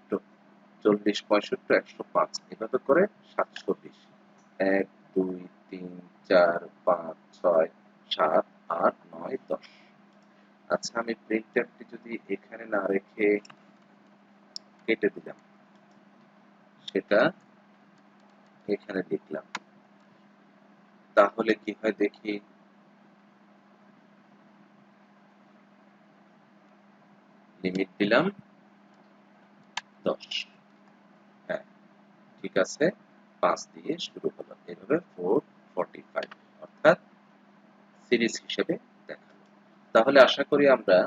40 65 105 এভাবে করে 47 1 2 3 4 5 6 7 8 9 10। আচ্ছা আমি প্রিন্টএফটি যদি এখানে না রেখে কেটে দিলাম, সেটা এখানে লিখলাম, তাহলে কি হয় দেখি। লিমিট দিলাম 10, হ্যাঁ ঠিক আছে, 5 দিয়ে শুরু হলো, এভাবে 445 অর্থাৎ সিরিজ হিসেবে দেখালো। তাহলে আশা করি আমরা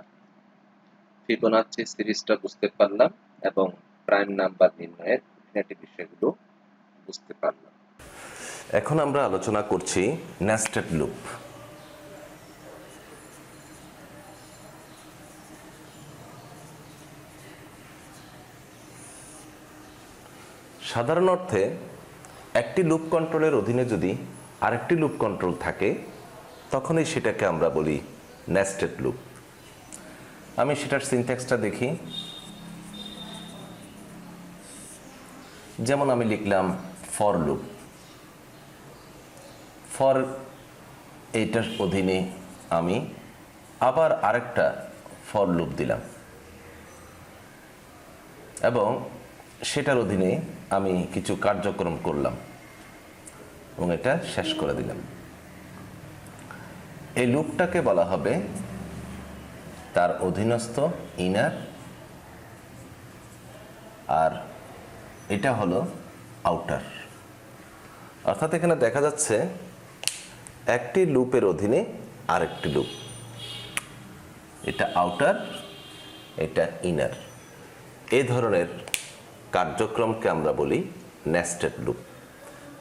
ফিবোনাচ্চি সিরিজটা বুঝতে পারলাম এবং প্রাইম নাম্বার নির্ণয়ের খুঁটিনাটি বিষয়গুলো বুঝতে পারলাম। এখন আমরা আলোচনা করছি নেস্টেড লুপ। সাধারণ অর্থে একটি লুপ কন্ট্রোলের অধীনে যদি আরেকটি লুপ কন্ট্রোল থাকে তখনই সেটাকে আমরা বলি নেস্টেড লুপ। আমি সেটার সিনট্যাক্সটা দেখি। যেমন আমি লিখলাম ফর লুপ, ফর এইটার অধীনে আমি আবার আরেকটা ফর লুপ দিলাম এবং সেটার অধীনে আমি কিছু কার্যক্রম করলাম এবং এটা শেষ করে দিলাম। এই লুপটাকে বলা হবে তার অধীনস্থ ইনার, আর এটা হলো আউটার। অর্থাৎ এখানে দেখা যাচ্ছে একটি লুপের অধীনে আরেকটি লুপ, এটা আউটার, এটা ইনার। এই ধরনের কার্যক্রমকে আমরা বলি নেস্টেড লুপ।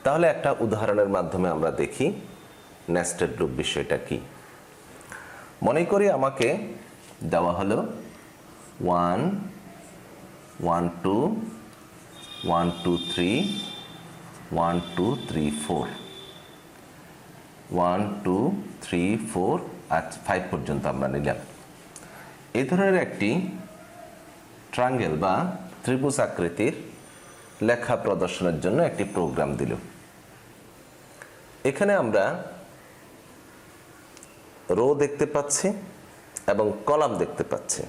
তাহলে একটা উদাহরণের মাধ্যমে আমরা দেখি নেস্টেড লুপ বিষয়টা কি। মনে করি আমাকে দেওয়া হলো 1 1 2 1 2 3 1 2 3 4 1 2 3 4 আচ্ছা 5 পর্যন্ত আমরা নিলাম। এই ধরনের একটি ট্রায়াঙ্গেল বা ত্রিভুজ আকৃতির লেখা প্রদর্শনের জন্য একটি প্রোগ্রাম দিল। এখানে আমরা রো দেখতে পাচ্ছি এবং কলাম দেখতে পাচ্ছি।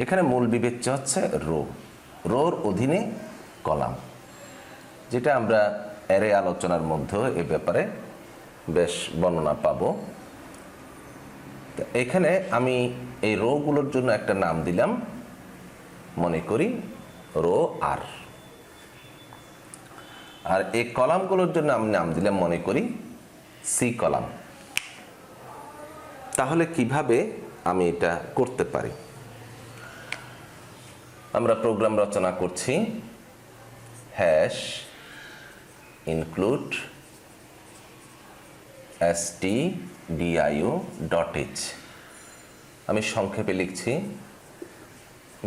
এখানে মূল বিবেচ্য হচ্ছে রো, রোর অধীনে কলাম, যেটা আমরা অ্যারে আলোচনার মধ্যেও এ ব্যাপারে বেশ বর্ণনা পাব। এখানে আমি এই রোগুলোর জন্য একটা নাম দিলাম, মনে করি রো আর, আর এই কলামগুলোর জন্য আমি নাম দিলাম মনে করি সি কলাম। তাহলে কিভাবে আমি এটা করতে পারি? আমরা প্রোগ্রাম রচনা করছি, হ্যাশ ইনক্লুড stdio.h। আমি সংক্ষেপে লিখছি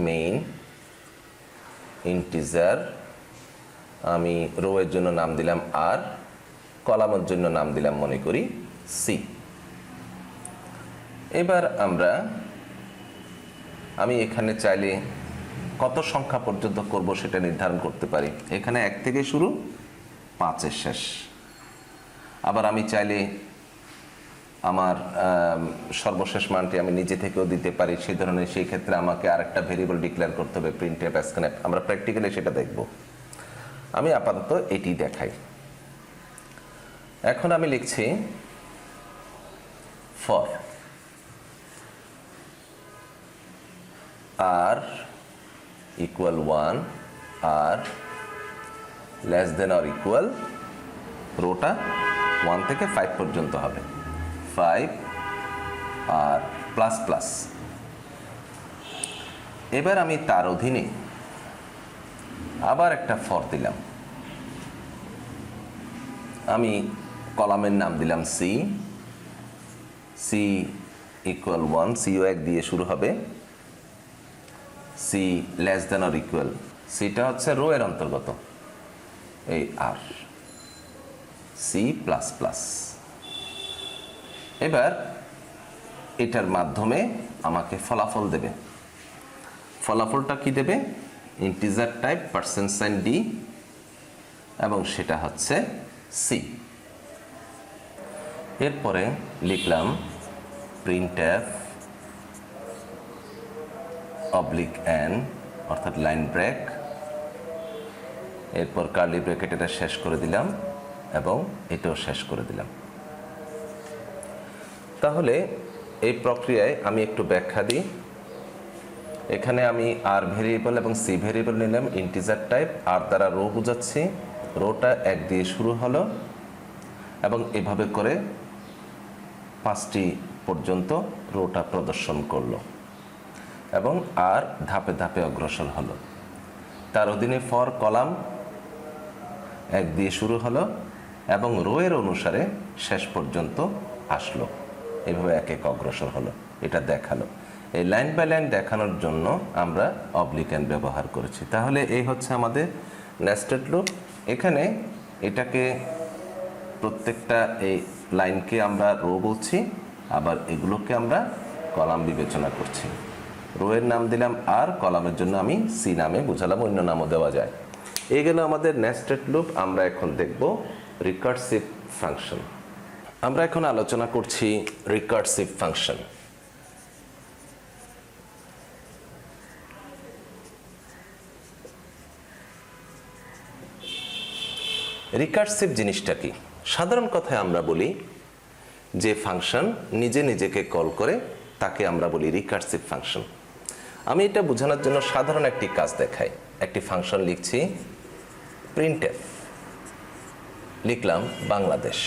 মেইন ইন্টিজার, আমি রো এর জন্য নাম দিলাম আর, কলামের জন্য নাম দিলাম মনে করি সি। এবার আমি এখানে চাইলে কত সংখ্যা পর্যন্ত করব সেটা নির্ধারণ করতে পারি। এখানে 1 থেকে শুরু, 5-এর শেষ। আবার আমি চাইলে আমার সর্বশেষ মানটি আমি নিজে থেকেও দিতে পারি। সেই ধরনের, সেই ক্ষেত্রে আমাকে আরেকটা ভেরিয়েবল ডিক্লেয়ার করতে হবে, printf scanf। আমরা প্র্যাকটিক্যালি সেটা দেখব। আমি আপাতত এটি দেখাই। এখন আমি লিখছি for R equal 1 R less than or equal, রোটা 1 থেকে 5 পর্যন্ত হবে, 5 আর প্লাস প্লাস। এবার আমি তার অধীনে আবার একটা ফর দিলাম। আমি কলামের নাম দিলাম সি, সি ইকুয়াল 1, সিও 1 দিয়ে শুরু হবে, C less than or equal, সিটা হচ্ছে রো এর অন্তর্গত, এই আর, সি প্লাস প্লাস। এবার এটার মাধ্যমে আমাকে ফলাফল দেবে। ফলাফলটা কি দেবে? ইন্টিজার টাইপ %d এবং সেটা হচ্ছে সি। এরপরে লিখলাম printf (n) অর্থাৎ লাইন ব্রেক, এরপর কার্লি ব্র্যাকেট এটা শেষ করে দিলাম এবং এটাও শেষ করে দিলাম। তাহলে এই প্রক্রিয়ায় আমি একটু ব্যাখ্যা দিই। এখানে আমি আর ভেরিয়েবল এবং সি ভেরিয়েবল নিলাম, ইন্টিজার টাইপ, আর দ্বারা রো বোঝাচ্ছি, রোটা 1 দিয়ে শুরু হলো এবং এভাবে করে 5টি পর্যন্ত রোটা প্রদর্শন করলো এবং আর ধাপে ধাপে অগ্রসর হলো। তার অধীনে ফর কলাম 1 দিয়ে শুরু হলো এবং রো এর অনুসারে শেষ পর্যন্ত আসলো, এভাবে এক এক অগ্রসর হলো। এটা দেখালো। এই লাইন বাই লাইন দেখানোর জন্য আমরা অবলিক এন্ড ব্যবহার করেছি। তাহলে এই হচ্ছে আমাদের নেস্টেড লুপ। এখানে এটাকে প্রত্যেকটা এই লাইনকে আমরা রো বলছি, আবার এগুলোকে আমরা কলাম বিবেচনা করছি। রো এর নাম দিলাম আর, কলামের জন্য আমি সি নামে বোঝালাম, অন্য নামও দেওয়া যায়। এই গেল আমাদের নেস্টেড লুপ। আমরা এখন দেখব রিকার্সিভ ফাংশন। আমরা এখন আলোচনা করছি রিকার্সিভ ফাংশন। রিকার্সিভ জিনিসটা কি? সাধারণ কথায় আমরা বলি যে ফাংশন নিজে নিজেকে কল করে তাকে আমরা বলি রিকার্সিভ ফাংশন। আমি এটা বোঝানোর জন্য সাধারণ একটি কাজ দেখাই। একটি ফাংশন লিখছি printf, লিখলাম বাংলাদেশ।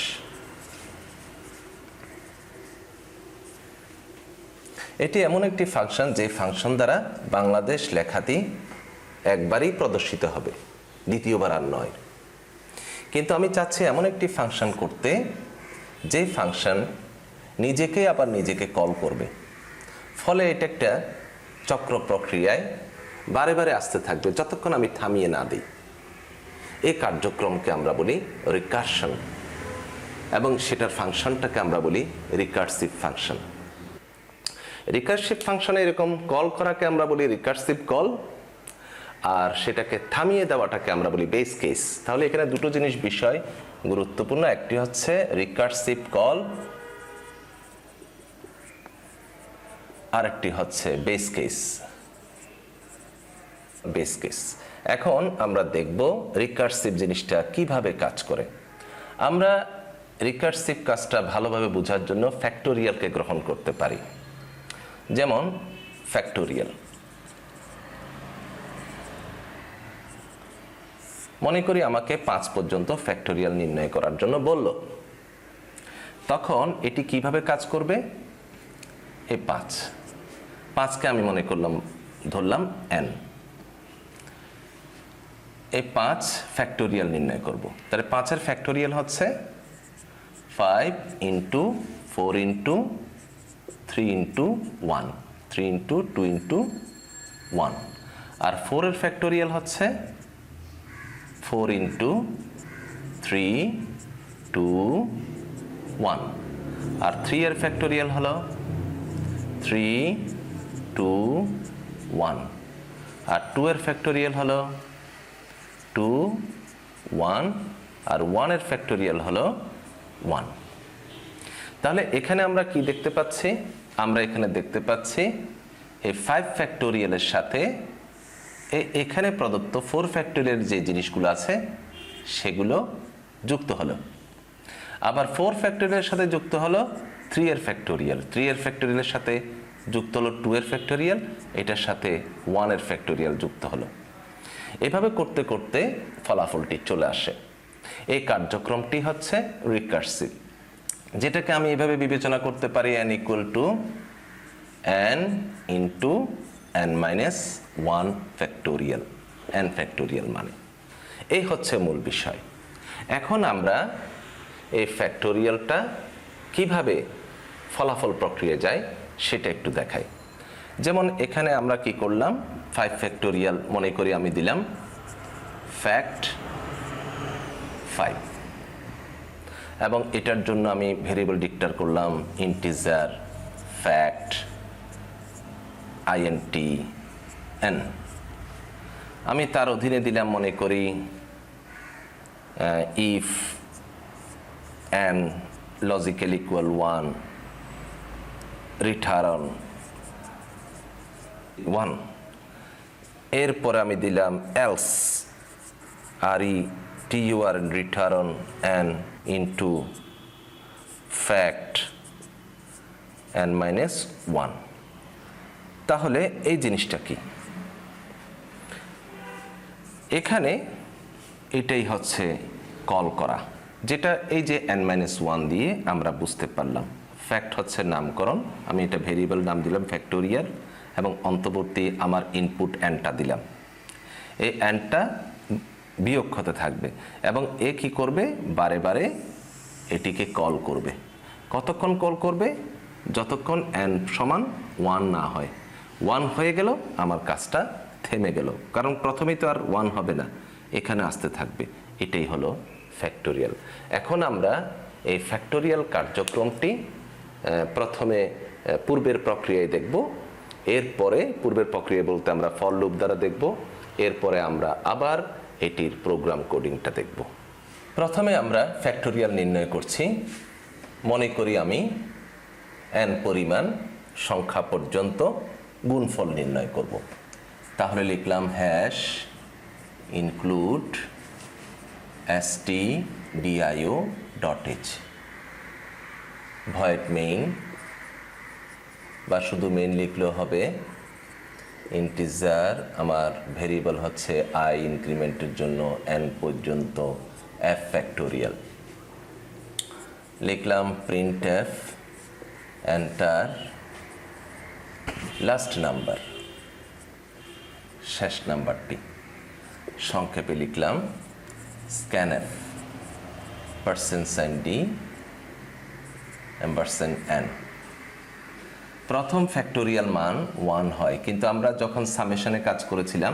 এটি এমন একটি ফাংশন যে ফাংশন দ্বারা বাংলাদেশ লেখাটি একবারই প্রদর্শিত হবে, দ্বিতীয়বার আর নয়। কিন্তু আমি চাচ্ছি এমন একটি ফাংশন করতে যে ফাংশন নিজেকে আবার নিজেকে কল করবে, ফলে এটা একটা চক্র প্রক্রিয়ায় বারে বারে আসতে থাকবে যতক্ষণ আমি থামিয়ে না দিই। এই কার্যক্রমকে আমরা বলি রিকারশন এবং সেটার ফাংশনটাকে আমরা বলি রিকার্সিভ ফাংশন। রিকার্সিভ ফাংশনে এরকম কল করাকে আমরা বলি রিকার্সিভ কল, আর সেটাকে থামিয়ে দেওয়াটাকে আমরা বলি বেস কেস। তাহলে এখানে দুটো জিনিস বিষয় গুরুত্বপূর্ণ। একটি হচ্ছে রিকার্সিভ কল, আর একটি হচ্ছে বেস কেস। Base case. এখন আমরা দেখব রিকার্সিভ জিনিসটা কিভাবে কাজ করে। আমরা রিকার্সিভ কাজটা ভালোভাবে বোঝার জন্য ফ্যাক্টোরিয়ালকে গ্রহণ করতে পারি। যেমন ফ্যাক্টোরিয়াল, মনে করি আমাকে 5 পর্যন্ত ফ্যাক্টোরিয়াল নির্ণয় করার জন্য বলল। তখন এটি কিভাবে কাজ করবে? এই 5কে আমি মনে করলাম, ধরলাম n। এই 5 ফ্যাক্টোরিয়াল নির্ণয় করব। তাহলে 5-এর ফ্যাক্টোরিয়াল হচ্ছে 5 into 4 into 3 into 1, 3 into 2 into 1। আর 4-এর ফ্যাক্টোরিয়াল হচ্ছে 4 ইন্টু 3 2 1। আর 3-এর ফ্যাক্টোরিয়াল হলো 3 2 1। আর 2-এর ফ্যাক্টোরিয়াল হলো 2 1। আর 1-এর ফ্যাক্টোরিয়াল হলো 1। তাহলে এখানে আমরা কি দেখতে পাচ্ছি? আমরা এখানে দেখতে পাচ্ছি এই 5 ফ্যাক্টোরিয়ালের সাথে এখানে প্রদত্ত 4 ফ্যাক্টোরিয়াল যে জিনিসগুলো আছে সেগুলো যুক্ত হলো। আবার 4 ফ্যাক্টোরিয়ালের সাথে যুক্ত হলো 3-এর ফ্যাক্টোরিয়াল, 3-এর ফ্যাক্টোরিয়ালের সাথে যুক্ত হলো 2-এর ফ্যাক্টোরিয়াল, এটার সাথে 1-এর ফ্যাক্টোরিয়াল যুক্ত হলো। এভাবে করতে করতে ফলাফলটি চলে আসে। এই কার্যক্রমটি হচ্ছে রিকার্সিভ, যেটাকে আমি এভাবে বিবেচনা করতে পারি n equal to n into n minus 1 factorial, n factorial মানে। এই হচ্ছে মূল বিষয়। এখন আমরা এই ফ্যাক্টোরিয়ালটা কিভাবে ফলাফল প্রক্রিয়া যায় সেটা একটু দেখাই। যেমন এখানে আমরা কি করলাম, 5 ফ্যাক্টোরিয়াল মনে করি আমি দিলাম ফ্যাক্ট 5, এবং এটার জন্য আমি ভেরিয়েবল ডিক্লেয়ার করলাম ইন্টিজার ফ্যাক্ট int n। আমি তার অধীনে দিলাম মনে করি if n logical equal 1 return 1। এরপরে আমি দিলাম else return n into fact n minus 1। তাহলে এই জিনিসটা কি? এখানে এটাই হচ্ছে কল করা, যেটা এই যে n-1 দিয়ে আমরা বুঝতে পারলাম। ফ্যাক্ট হচ্ছে নামকরণ, আমি এটা ভেরিয়েবল নাম দিলাম ফ্যাক্টোরিয়াল, এবং অন্তর্বর্তী আমার ইনপুট nটা দিলাম। এই nটা বিয়োগ হতে থাকবে এবং এ কি করবে, বারে বারে এটিকে কল করবে। কতক্ষণ কল করবে? যতক্ষণ n সমান 1 না হয়। 1 হয়ে গেল আমার কাজটা থেমে গেল, কারণ প্রথমেই তো আর 1 হবে না, এখানে আসতে থাকবে। এটাই হলো ফ্যাক্টোরিয়াল। এখন আমরা এই ফ্যাক্টোরিয়াল কার্যক্রমটি প্রথমে পূর্বের প্রক্রিয়ায় দেখব, এরপরে পূর্বের প্রক্রিয়া বলতে আমরা ফর লুপ দ্বারা দেখব, এরপরে আমরা আবার এটির প্রোগ্রাম কোডিংটা দেখব। প্রথমে আমরা ফ্যাক্টোরিয়াল নির্ণয় করছি। মনে করি আমি n পরিমাণ সংখ্যা পর্যন্ত গুণফল নির্ণয় করব। তাহলে লিখলাম hash include stdio.h void main, বা শুধু মেইন লিখলেও হবে। ইন্টিজার আমার ভেরিয়েবল হচ্ছে i, ইনক্রিমেন্টের জন্য n পর্যন্ত f ফ্যাক্টোরিয়াল। লিখলাম printf এন্টার লাস্ট নাম্বার, শেষ নাম্বারটি। সংক্ষেপে লিখলাম scanf %d $n। প্রথম ফ্যাক্টোরিয়াল মান 1 হয়, কিন্তু আমরা যখন সামেশনে কাজ করেছিলাম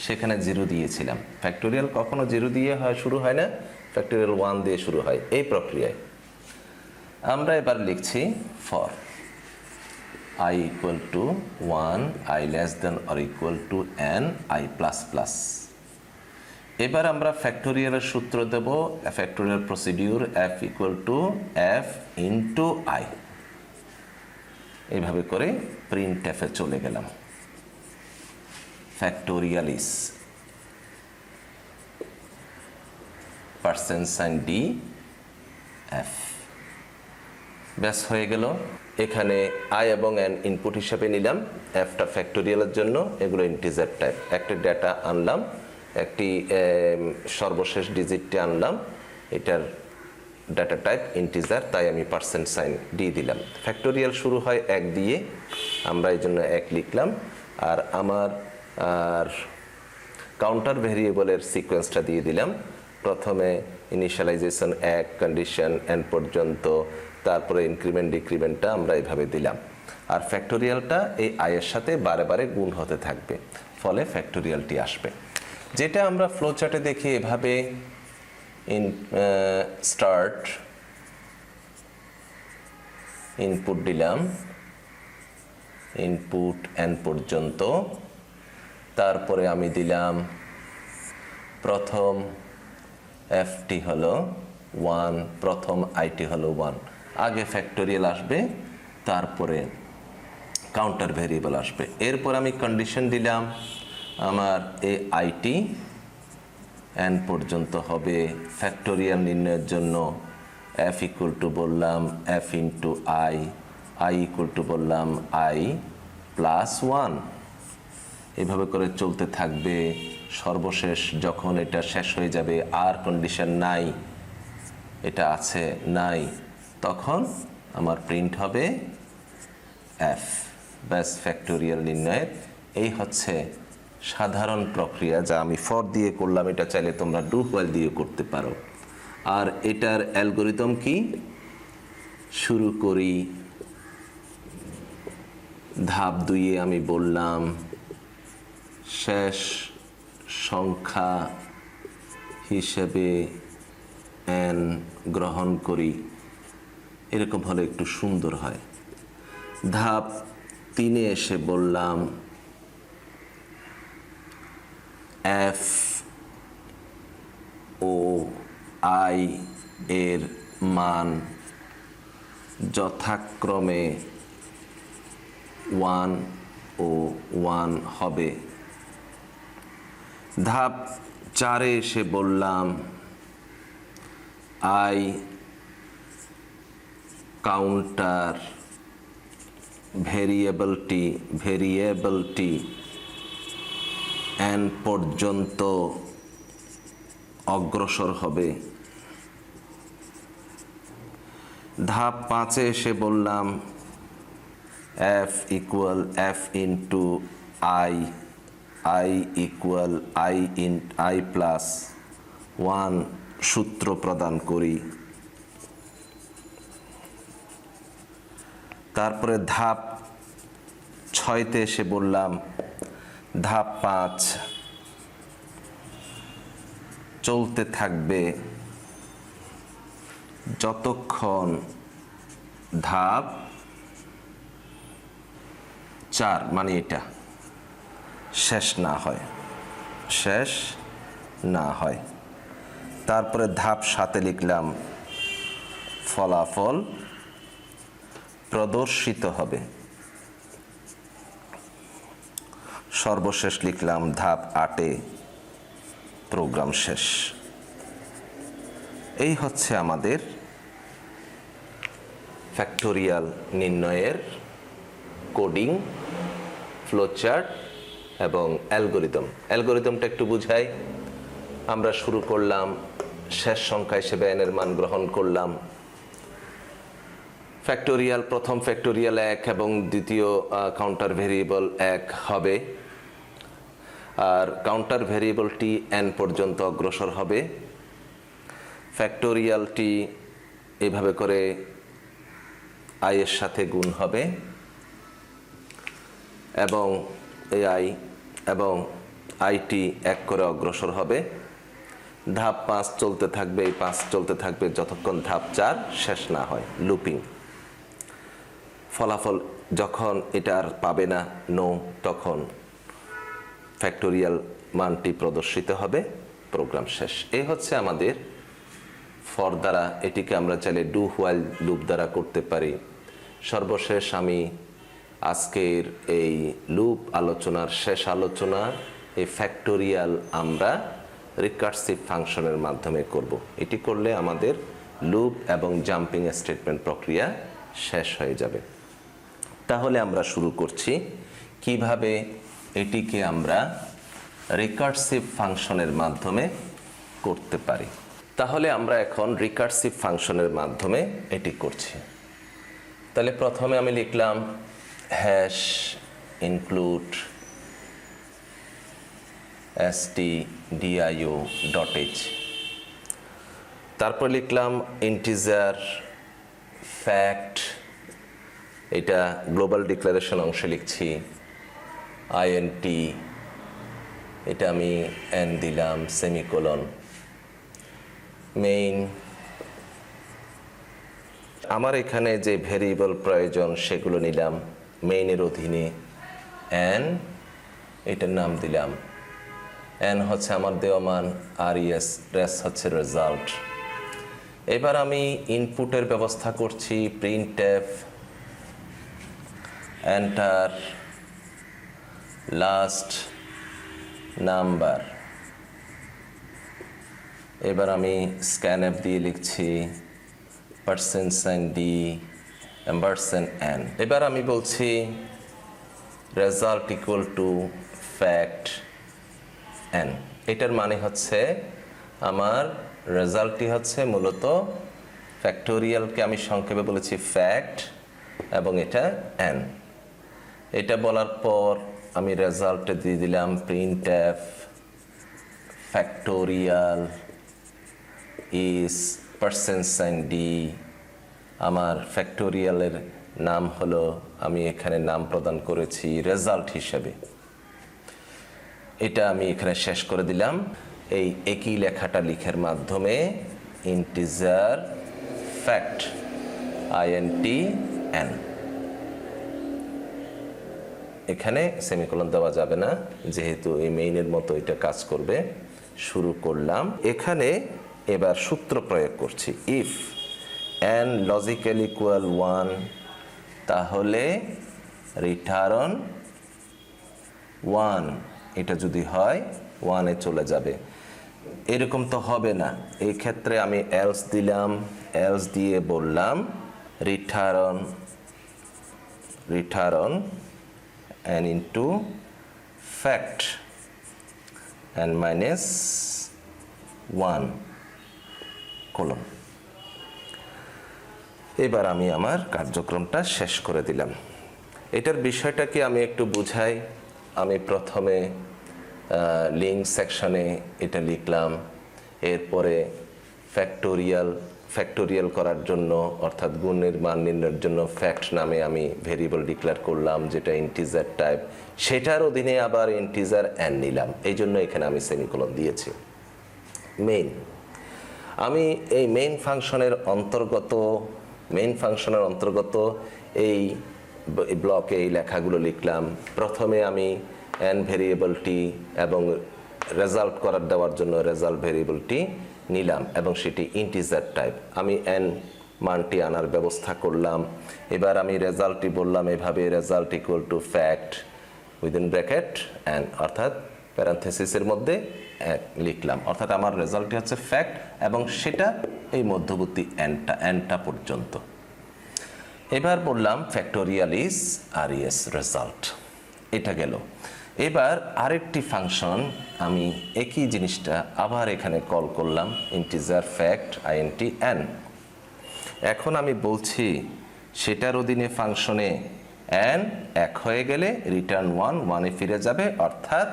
সেখানে 0 দিয়েছিলাম। ফ্যাক্টোরিয়াল কখনো 0 দিয়ে শুরু হয় না, ফ্যাক্টোরিয়াল 1 দিয়ে শুরু হয়। এই প্রক্রিয়ায় আমরা এবার লিখছি for i equal to 1, i less than or equal to n, i plus plus। এবার আমরা ফ্যাক্টোরিয়ালের সূত্র দেব, factorial procedure f equal to f into i। এইভাবে করে printf এ চলে গেলাম। ফ্যাক্টোরিয়ালিস %d f, ব্যাস হয়ে গেল। এখানে i এবং n ইনপুট হিসেবে নিলাম, fটা ফ্যাক্টোরিয়ালের জন্য, এগুলো ইন্টিজার টাইপ। একটা ডেটা আনলাম, একটি সর্বশেষ ডিজিটটি আনলাম, এটার ডাটা টাইপ ইন্টিজার, তাই আমি পার্সেন্ট সাইন দিয়ে দিলাম। ফ্যাক্টোরিয়াল শুরু হয় 1 দিয়ে, আমরা এই জন্য 1 লিখলাম। আর আমার কাউন্টার ভেরিয়েবলের সিকোয়েন্সটা দিয়ে দিলাম। প্রথমে ইনিশিয়ালাইজেশন 1, কন্ডিশন এন্ড পর্যন্ত, তারপরে ইনক্রিমেন্ট ডিক্রিমেন্টটা আমরা এইভাবে দিলাম। আর ফ্যাক্টোরিয়ালটা এই আয়ের সাথে বারে বারে গুণ হতে থাকবে, ফলে ফ্যাক্টোরিয়ালটি আসবে। যেটা আমরা ফ্লো চার্টে দেখি এভাবে, স্টার্ট ইনপুট দিলাম, ইনপুট এন পর্যন্ত, তারপরে আমি দিলাম প্রথম এফটি হলো 1, প্রথম আইটি হলো 1। আগে ফ্যাক্টোরিয়াল আসবে, তারপরে কাউন্টার ভেরিয়েবল আসবে। এরপর আমি কন্ডিশন দিলাম, আমার এই আইটি এন পর্যন্ত হবে। ফ্যাক্টোরিয়াল নির্ণয়ের জন্য এফ ইকুয়াল টু বললাম F into I, I equal to বললাম আই প্লাস 1। এভাবে করে চলতে থাকবে। সর্বশেষ যখন এটা শেষ হয়ে যাবে, আর কন্ডিশন নাই, এটা আছে নাই, তখন আমার প্রিন্ট হবে এফ। ব্যাস, ফ্যাক্টোরিয়াল নির্ণয়ের এই হচ্ছে সাধারণ প্রক্রিয়া, যা আমি ফর দিয়ে করলাম। এটা চাইলে তোমরা ডু হোয়াইল দিয়ে করতে পারো। আর এটার অ্যালগরিদম কি? শুরু করি ধাপ 2-এ আমি বললাম শেষ সংখ্যা হিসেবে এন গ্রহণ করি। এরকম হলে একটু সুন্দর হয়। ধাপ 3-এ এসে বললাম এফ ও আই এর মান যথাক্রমে 1 ও 1 হবে। ধাপ 4-এ এসে বললাম আই কাউন্টার ভেরিয়েবলটি এন পর্যন্ত অগ্রসর হবে। ধাপ 5-এ এসে বললাম F equal F into I, I equal I plus 1 সূত্র প্রদান করি। তারপরে ধাপ 6-তে এসে বললাম ধাপ 5 চলতে থাকবে যতক্ষণ ধাপ 4 মানে এটা শেষ না হয়। তারপরে ধাপ 7-এ লিখলাম ফলাফল প্রদর্শিত হবে। সর্বশেষ লিখলাম ধাপ 8-এ প্রোগ্রাম শেষ। এই হচ্ছে আমাদের ফ্যাক্টোরিয়াল নির্ণয়ের কোডিং, ফ্লোচার্ট এবং অ্যালগরিদমটা একটু বুঝাই। আমরা শুরু করলাম, শেষ সংখ্যা হিসেবে এনের মান গ্রহণ করলাম। ফ্যাক্টোরিয়াল, প্রথম ফ্যাক্টোরিয়াল 1 এবং দ্বিতীয় কাউন্টার ভেরিয়েবল 1 হবে। আর কাউন্টার ভেরিয়েবলটি এন পর্যন্ত অগ্রসর হবে। ফ্যাক্টোরিয়ালটি এভাবে করে আই এর সাথে গুণ হবে এবং এই আই এবং আইটি 1 করে অগ্রসর হবে। ধাপ 5 চলতে থাকবে, এই 5 চলতে থাকবে যতক্ষণ ধাপ 4 শেষ না হয়, লুপিং। ফলাফল যখন এটা আর পাবে না, নো, তখন ফ্যাক্টোরিয়াল মানটি প্রদর্শিত হবে, প্রোগ্রাম শেষ। এই হচ্ছে আমাদের ফর দ্বারা। এটিকে আমরা চাইলে ডু হোয়াইল লুপ দ্বারা করতে পারি। সর্বশেষ আমি আজকের এই লুপ আলোচনার শেষ আলোচনা, এই ফ্যাক্টোরিয়াল আমরা রিকার্সিভ ফাংশনের মাধ্যমে করব। এটি করলে আমাদের লুপ এবং জাম্পিং স্টেটমেন্ট প্রক্রিয়া শেষ হয়ে যাবে। তাহলে আমরা শুরু করছি কিভাবে এটিকে আমরা রিকার্সিভ ফাংশনের মাধ্যমে করতে পারি। তাহলে আমরা এখন রিকার্সিভ ফাংশনের মাধ্যমে এটি করছি। তাহলে প্রথমে আমি লিখলাম হ্যাশ ইনক্লুড stdio.h, তারপর লিখলাম ইন্টিজার ফ্যাক্ট, এটা গ্লোবাল ডিক্লারেশন অংশে লিখছি, int, এটা আমি n দিলাম, সেমিকোলন, মেইন। আমার এখানে যে ভেরিয়েবল প্রয়োজন সেগুলো নিলাম মেইনের অধীনে n, এটার নাম দিলাম n হচ্ছে আমার দেওয়া মান, res, res হচ্ছে রেজাল্ট। এবার আমি ইনপুটের ব্যবস্থা করছি, printf এন্টার লাস্ট নাম্বার। এবার আমি স্ক্যানফ দিয়ে লিখছি %d %n। এবার আমি বলছি result equal to fact n। এটার মানে হচ্ছে আমার রেজাল্টটি হচ্ছে মূলত ফ্যাক্টোরিয়ালকে আমি সংক্ষেপে বলেছি ফ্যাক্ট এবং এটা n। এটা বলার পর আমি রেজাল্টে দিয়ে দিলাম printf ফ্যাক্টোরিয়াল ইজ %d। আমার ফ্যাক্টোরিয়ালের নাম হলো, আমি এখানে নাম প্রদান করেছি রেজাল্ট হিসেবে। এটা আমি এখানে শেষ করে দিলাম। এই একই লেখাটা লিখার মাধ্যমে ইন্টিজার ফ্যাক্ট int n, এখানে সেমিকোলন দেওয়া যাবে না যেহেতু এই মেইনের মতো এটা কাজ করবে। শুরু করলাম। এখানে এবার সূত্র প্রয়োগ করছি, ইফ n লজিক্যাল ইকুয়াল 1 তাহলে রিটার্ন 1, এটা যদি হয় 1-এ চলে যাবে। এরকম তো হবে না, এই ক্ষেত্রে আমি এলস দিলাম, এলস দিয়ে বললাম return n into fact n minus 1 colon. এবার আমি আমার কার্যক্রমটা শেষ করে দিলাম। এটার বিষয়টাকে আমি একটু বুঝাই। আমি প্রথমে লিঙ্ক সেকশনে এটা লিখলাম, এরপরে ফ্যাক্টোরিয়াল করার জন্য অর্থাৎ গুণের মান নির্ণয়ের জন্য ফ্যাক্ট নামে আমি ভেরিয়েবল ডিক্লেয়ার করলাম যেটা ইন্টিজার টাইপ, সেটার অধীনে আবার ইন্টিজার n নিলাম, এই জন্য এখানে আমি সেমিকোলন দিয়েছি। মেইন, আমি এই মেইন ফাংশনের অন্তর্গত এই ব্লকে এই লেখাগুলো লিখলাম। প্রথমে আমি n ভেরিয়েবলটি এবং রেজাল্ট করার দেওয়ার জন্য রেজাল্ট ভেরিয়েবলটি নিলাম এবং সেটি ইন্টিজার টাইপ। আমি n মানটি আনার ব্যবস্থা করলাম। এবার আমি রেজাল্টটি বললাম এভাবে, result equal to fact within bracket n, অর্থাৎ প্যারান্থেসিসের মধ্যে লিখলাম, অর্থাৎ আমার রেজাল্টটি হচ্ছে ফ্যাক্ট এবং সেটা এই মধ্যবর্তী nটা পর্যন্ত। এবার বললাম ফ্যাক্টোরিয়াল ইজ res রেজাল্ট, এটা গেল। এবার আরেকটি ফাংশন আমি একই জিনিসটা আবার এখানে কল করলাম, ইন্টিজার ফ্যাক্ট int n। এখন আমি বলছি সেটার অধীনে ফাংশনে n 1 হয়ে গেলে রিটার্ন 1-1-এ ফিরে যাবে, অর্থাৎ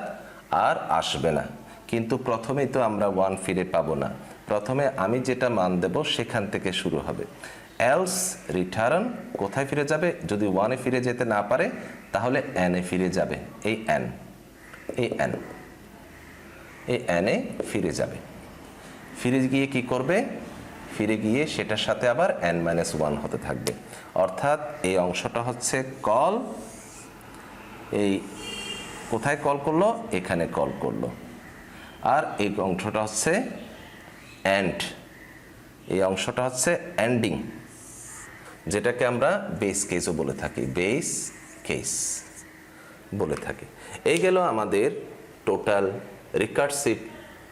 আর আসবে না। কিন্তু প্রথমেই তো আমরা 1 ফিরে পাবো না, প্রথমে আমি যেটা মান দেব সেখান থেকে শুরু হবে। এলস রিটার্ন কোথায় ফিরে যাবে? যদি 1-এ ফিরে যেতে না পারে তাহলে n-এ ফিরে যাবে। এই n-এ ফিরে যাবে। ফিরে গিয়ে কি করবে? ফিরে গিয়ে সেটার সাথে আবার n-1 হতে থাকবে। অর্থাৎ এই অংশটা হচ্ছে কল, এই কোথায় কল করলো? এখানে কল করলো। আর এই অংশটা হচ্ছে এন্ড, এই অংশটা হচ্ছে এন্ডিং, যেটাকে আমরা বেস কেসও বলে থাকি, বেস কেস বলে থাকি। এই গেল আমাদের টোটাল রিকার্সিভ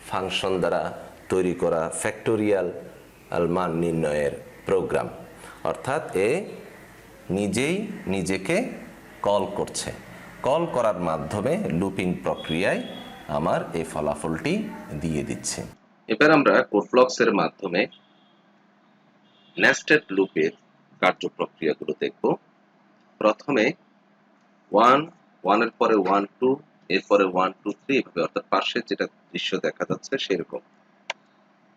ফাংশন দ্বারা তৈরি করা ফ্যাক্টোরিয়াল মান নির্ণয়ের প্রোগ্রাম। অর্থাৎ এ নিজেই নিজেকে কল করছে, কল করার মাধ্যমে লুপিং প্রক্রিয়ায় আমার এই ফলাফলটি দিয়ে দিচ্ছে। এবার আমরা কোড ব্লকস এর মাধ্যমে নেস্টেড লুপের কার্যপ্রক্রিয়াগুলো দেখব। প্রথমে 1 1 এর পরে 1 2 এরপরে 1 2 3 এভাবে, অর্থাৎ পাশে যেটা দৃশ্য দেখা যাচ্ছে সেরকম।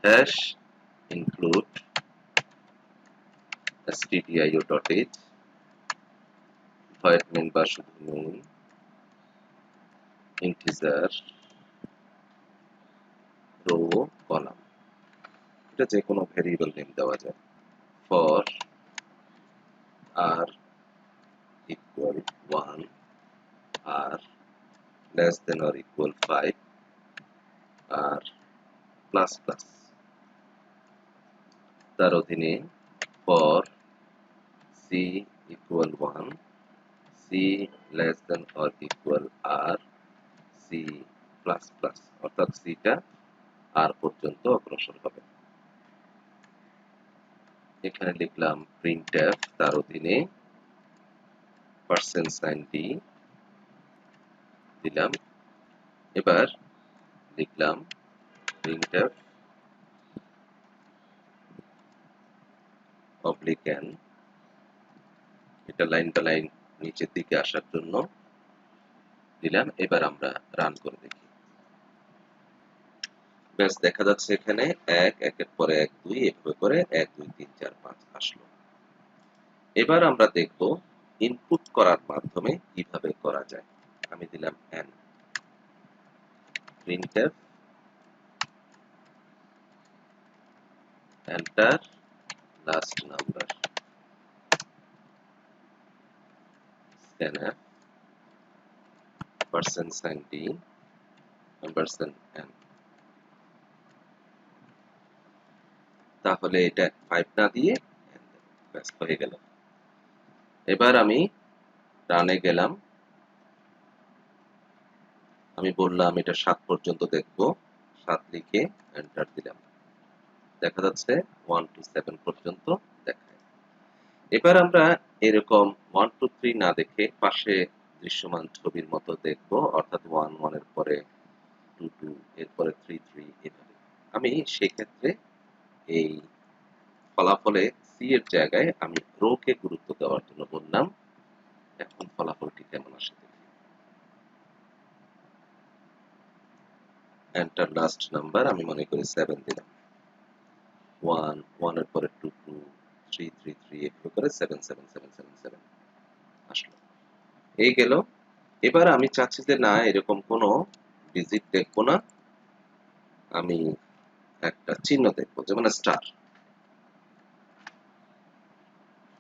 Hash include stdio.h void main বা শুধু মেইন ইন্টিজার রো কলাম, এটা যে কোনো ভেরিয়েবল নেম দেওয়া যায়। For R equal 1 R less than or equal 5 R plus plus, তার অধীনে for c equal 1 c less than or equal r c plus plus, অর্থাৎ c টা r পর্যন্ত অগ্রসর হবে। এখানে লিখলাম printf, তার অধীনে %d দিলাম। এবার লিখলাম printf oblique n, এটা লাইন বাই লাইন নিচের দিকে আসার জন্য দিলাম। এবার আমরা রান করে দেখি। ব্যাস, দেখা যাচ্ছে এখানে 1 একের পরে 1 2 এভাবে করে 1 2 3 4 5 আসলো। এবার আমরা দেখব ইনপুট করার মাধ্যমে কিভাবে করা যায়। আমি দিলাম n, printf enter last number, scanf %d %n, তাহলে এটা 5 না দিয়ে n দেব। ব্যাস, হয়ে গেল। এবার আমি রানে গেলাম। আমি বললাম এটা 7 পর্যন্ত দেখব, 7 লিখে এন্টার দিলাম। দেখা যাচ্ছে 1 to 7 পর্যন্ত দেখায়। এবার আমরা এরকম 1 2 3 না দেখে পাশে দৃশ্যমান ছবির মতো দেখব, অর্থাৎ 1 1 এর পরে 2 2 এরপরে 3 3 এভাবে। আমি সেক্ষেত্রে এই ফলাফলে সি এর জায়গায় আমি রো কে গুরুত্ব দেওয়ার জন্য বললাম। এখন ফলাফলটি কেমন আসে দেখি। এন্টার লাস্ট নাম্বার, আমি মনে করি 7 দিলাম। 1 1 এর পরে 2 2 3 3 3 এভাবে করে 7 7 7 7 7 আসলো। এই গেল। এবার আমি চাচ্ছি যে না, এরকম কোনো ডিজিট দেখবো না, আমি একটা চিহ্ন দেখবো, যেমন স্টার।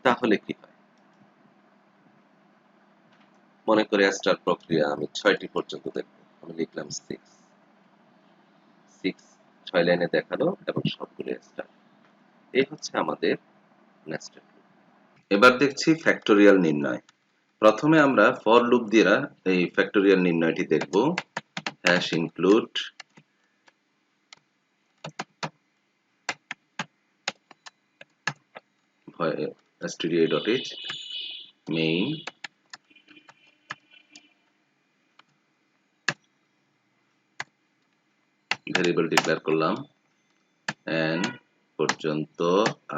তাহলে কি হয়? মনে করি স্টার প্রক্রিয়া আমি 6টি পর্যন্ত দেখবো। আমি লিখলাম 6 6 6 লাইনে দেখালো এবং সবগুলো স্টার। এই হচ্ছে আমাদের নেস্টেড লুপ। এবার দেখছি ফ্যাক্টোরিয়াল নির্ণয়। প্রথমে আমরা ফর লুপ দিয়ে এই ফ্যাক্টোরিয়াল নির্ণয়টি দেখব। Hash include stdio.h main variable declare করলাম n পর্যন্ত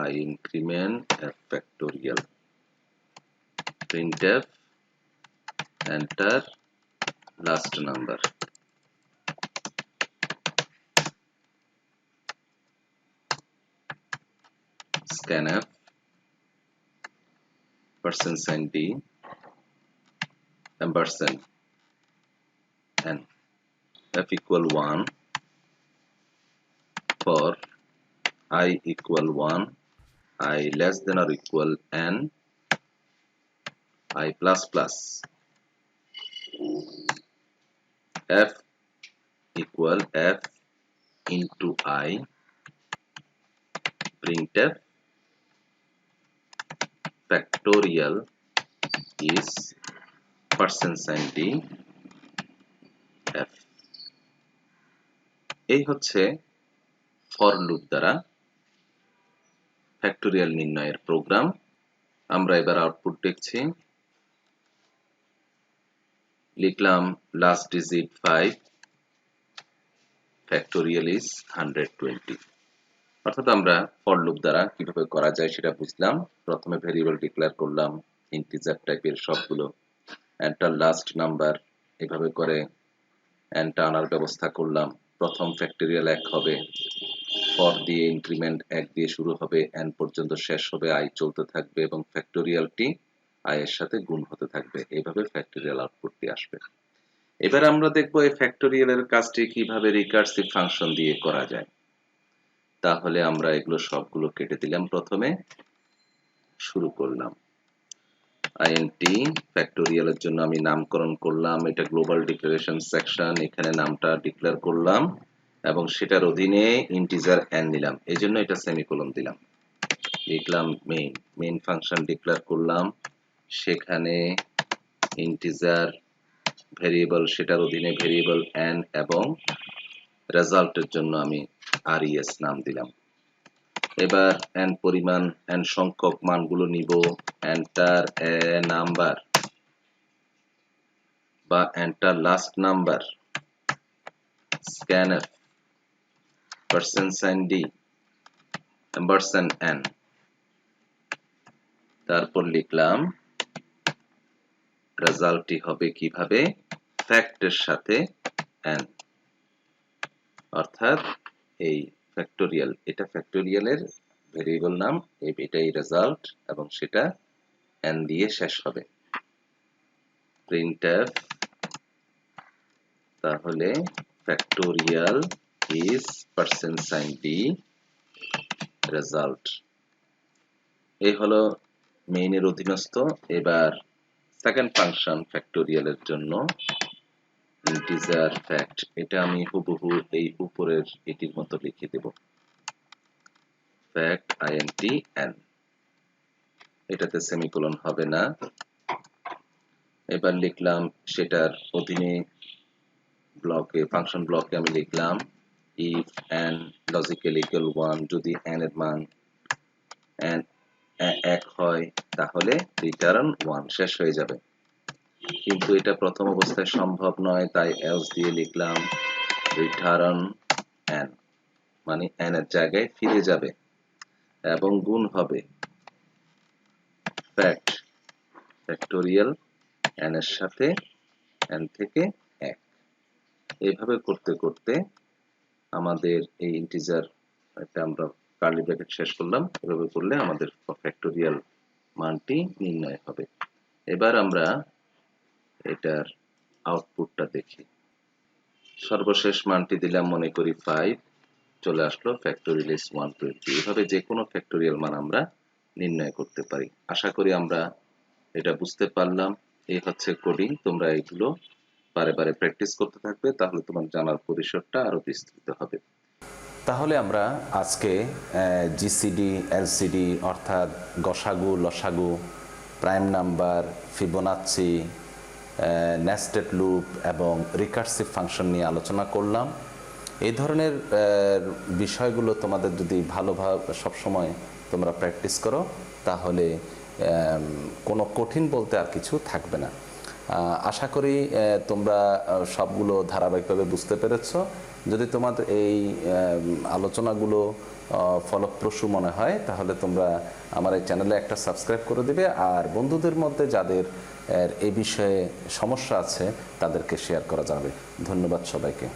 i increment f factorial, printf enter last number, scanf %d ampersand n, f equal 1 for I equal 1, I less than or equal n, I plus plus, f equal f into I, printf factorial is %d f। এই হচ্ছে for loop দ্বারা factorial নির্ণয়ের programme. আমরা এবার output দেখছি। লিখলাম last digit 5, factorial is 120। অর্থাৎ আমরা ফর লুপ দ্বারা কিভাবে করা যায় সেটা বুঝলাম। প্রথমে ভেরিয়েবল ডিক্লেয়ার করলাম ইন্টিজার টাইপের সবগুলো, এন্টার লাস্ট নাম্বার, এভাবে করে এন্টার আনার ব্যবস্থা করলাম। প্রথম ফ্যাক্টোরিয়াল 1 হবে, ফর দিয়ে ইনক্রিমেন্ট 1 দিয়ে শুরু হবে, এন পর্যন্ত শেষ হবে, আই চলতে থাকবে এবং ফ্যাক্টোরিয়ালটি আই এর সাথে গুণ হতে থাকবে। এইভাবে ফ্যাক্টোরিয়াল আউটপুটটি আসবে। এবার আমরা দেখব এই ফ্যাক্টোরিয়ালের কাজটি কিভাবে রিকার্সিভ ফাংশন দিয়ে করা যায়। তাহলে আমরা এগুলো সবগুলো কেটে দিলাম। প্রথমে শুরু করলাম int ফ্যাক্টোরিয়ালের জন্য আমি নামকরণ করলাম, এটা গ্লোবাল ডিক্লারেশন সেকশন, এখানে নামটা ডিক্লেয়ার করলাম এবং সেটার অধীনে ইন্টিজার n নিলাম, এই জন্য এটা সেমিকোলন দিলাম। লিখলাম মেইন ফাংশন ডিক্লেয়ার করলাম, সেখানে ইন্টিজার ভেরিয়েবল, সেটার অধীনে ভেরিয়েবল n এবং রেজাল্টের জন্য আমি res নাম দিলাম। এবার n পরিমাণ, n সংখ্যক মানগুলো নিব, এন্টার এ নাম্বার বা enter last number, scanf %d $n, তারপর লিখলাম রেজাল্টটি হবে কিভাবে, ফ্যাক্টের সাথে n, অর্থাৎ এই ফ্যাক্টোরিয়াল, এটা ফ্যাক্টোরিয়ালের ভেরিয়েবল নাম, এটাই রেজাল্ট এবং সেটা n দিয়ে শেষ হবে। printf, তাহলে ফ্যাক্টোরিয়াল is %d রেজাল্ট। এই হলো মেইনের অধীনস্থ। এবার সেকেন্ড ফাংশন ফ্যাক্টোরিয়ালের জন্য ইন্টিজার ফ্যাক্ট, এটা আমি হুবহু এই উপরের এটির মতো লিখে দেব, ফ্যাক্ট int n, এটাতে সেমিকোলন হবে না। এবার লিখলাম সেটার অধীনে ব্লকে, ফাংশন ব্লকে আমি লিখলাম if n লজিক্যাল ইকুয়াল 1, যদি n এর মান n 1 হয় তাহলে রিটার্ন 1, শেষ হয়ে যাবে। কিন্তু এটা প্রথম অবস্থায় সম্ভব নয়, তাই else দিয়ে লিখলাম রিটার্ন n, মানে n এর জায়গায় ফিরে যাবে এবং গুণ হবে ফ্যাক্ট ফ্যাক্টোরিয়াল n এর সাথে n থেকে 1। এইভাবে করতে করতে আমাদের এই ইন্টিজার, এটা আমরা কার্লি ব্র্যাকেট শেষ করলাম, এভাবে করলে আমাদের ফ্যাক্টোরিয়াল মানটি নির্ণয় হবে। এবার আমরা এটার আউটপুটটা দেখি। সর্বশেষ মানটি দিলাম মনে করি 5, চলে আসলো ফ্যাক্টোরিয়াল ইজ 120। এভাবে যে কোনো ফ্যাক্টোরিয়াল মান আমরা নির্ণয় করতে পারি। আশা করি আমরা এটা বুঝতে পারলাম। এই হচ্ছে কোডিং। তোমরা এগুলো বারে বারে প্র্যাকটিস করতে থাকবে, তাহলে তোমার জানার পরিসরটা আরো বিস্তৃত হবে। তাহলে আমরা আজকে জিসিডি, এলসিডি অর্থাৎ গসাগু, লসাগু, prime number, Fibonacci, nested loop এবং রিকার্সিভ ফাংশন নিয়ে আলোচনা করলাম। এই ধরনের বিষয়গুলো তোমাদের যদি ভালোভাবে সবসময় তোমরা প্র্যাকটিস করো তাহলে কোনো কঠিন বলতে আর কিছু থাকবে না। আশা করি তোমরা সবগুলো ধারাবাহিকভাবে বুঝতে পেরেছো। যদি তোমাদের এই আলোচনাগুলো ফলপ্রসূ মনে হয় তাহলে তোমরা আমার এই চ্যানেলে একটা সাবস্ক্রাইব করে দিবে, আর বন্ধুদের মধ্যে যাদের এই বিষয়ে সমস্যা আছে তাদেরকে শেয়ার করা যাবে। ধন্যবাদ সবাইকে।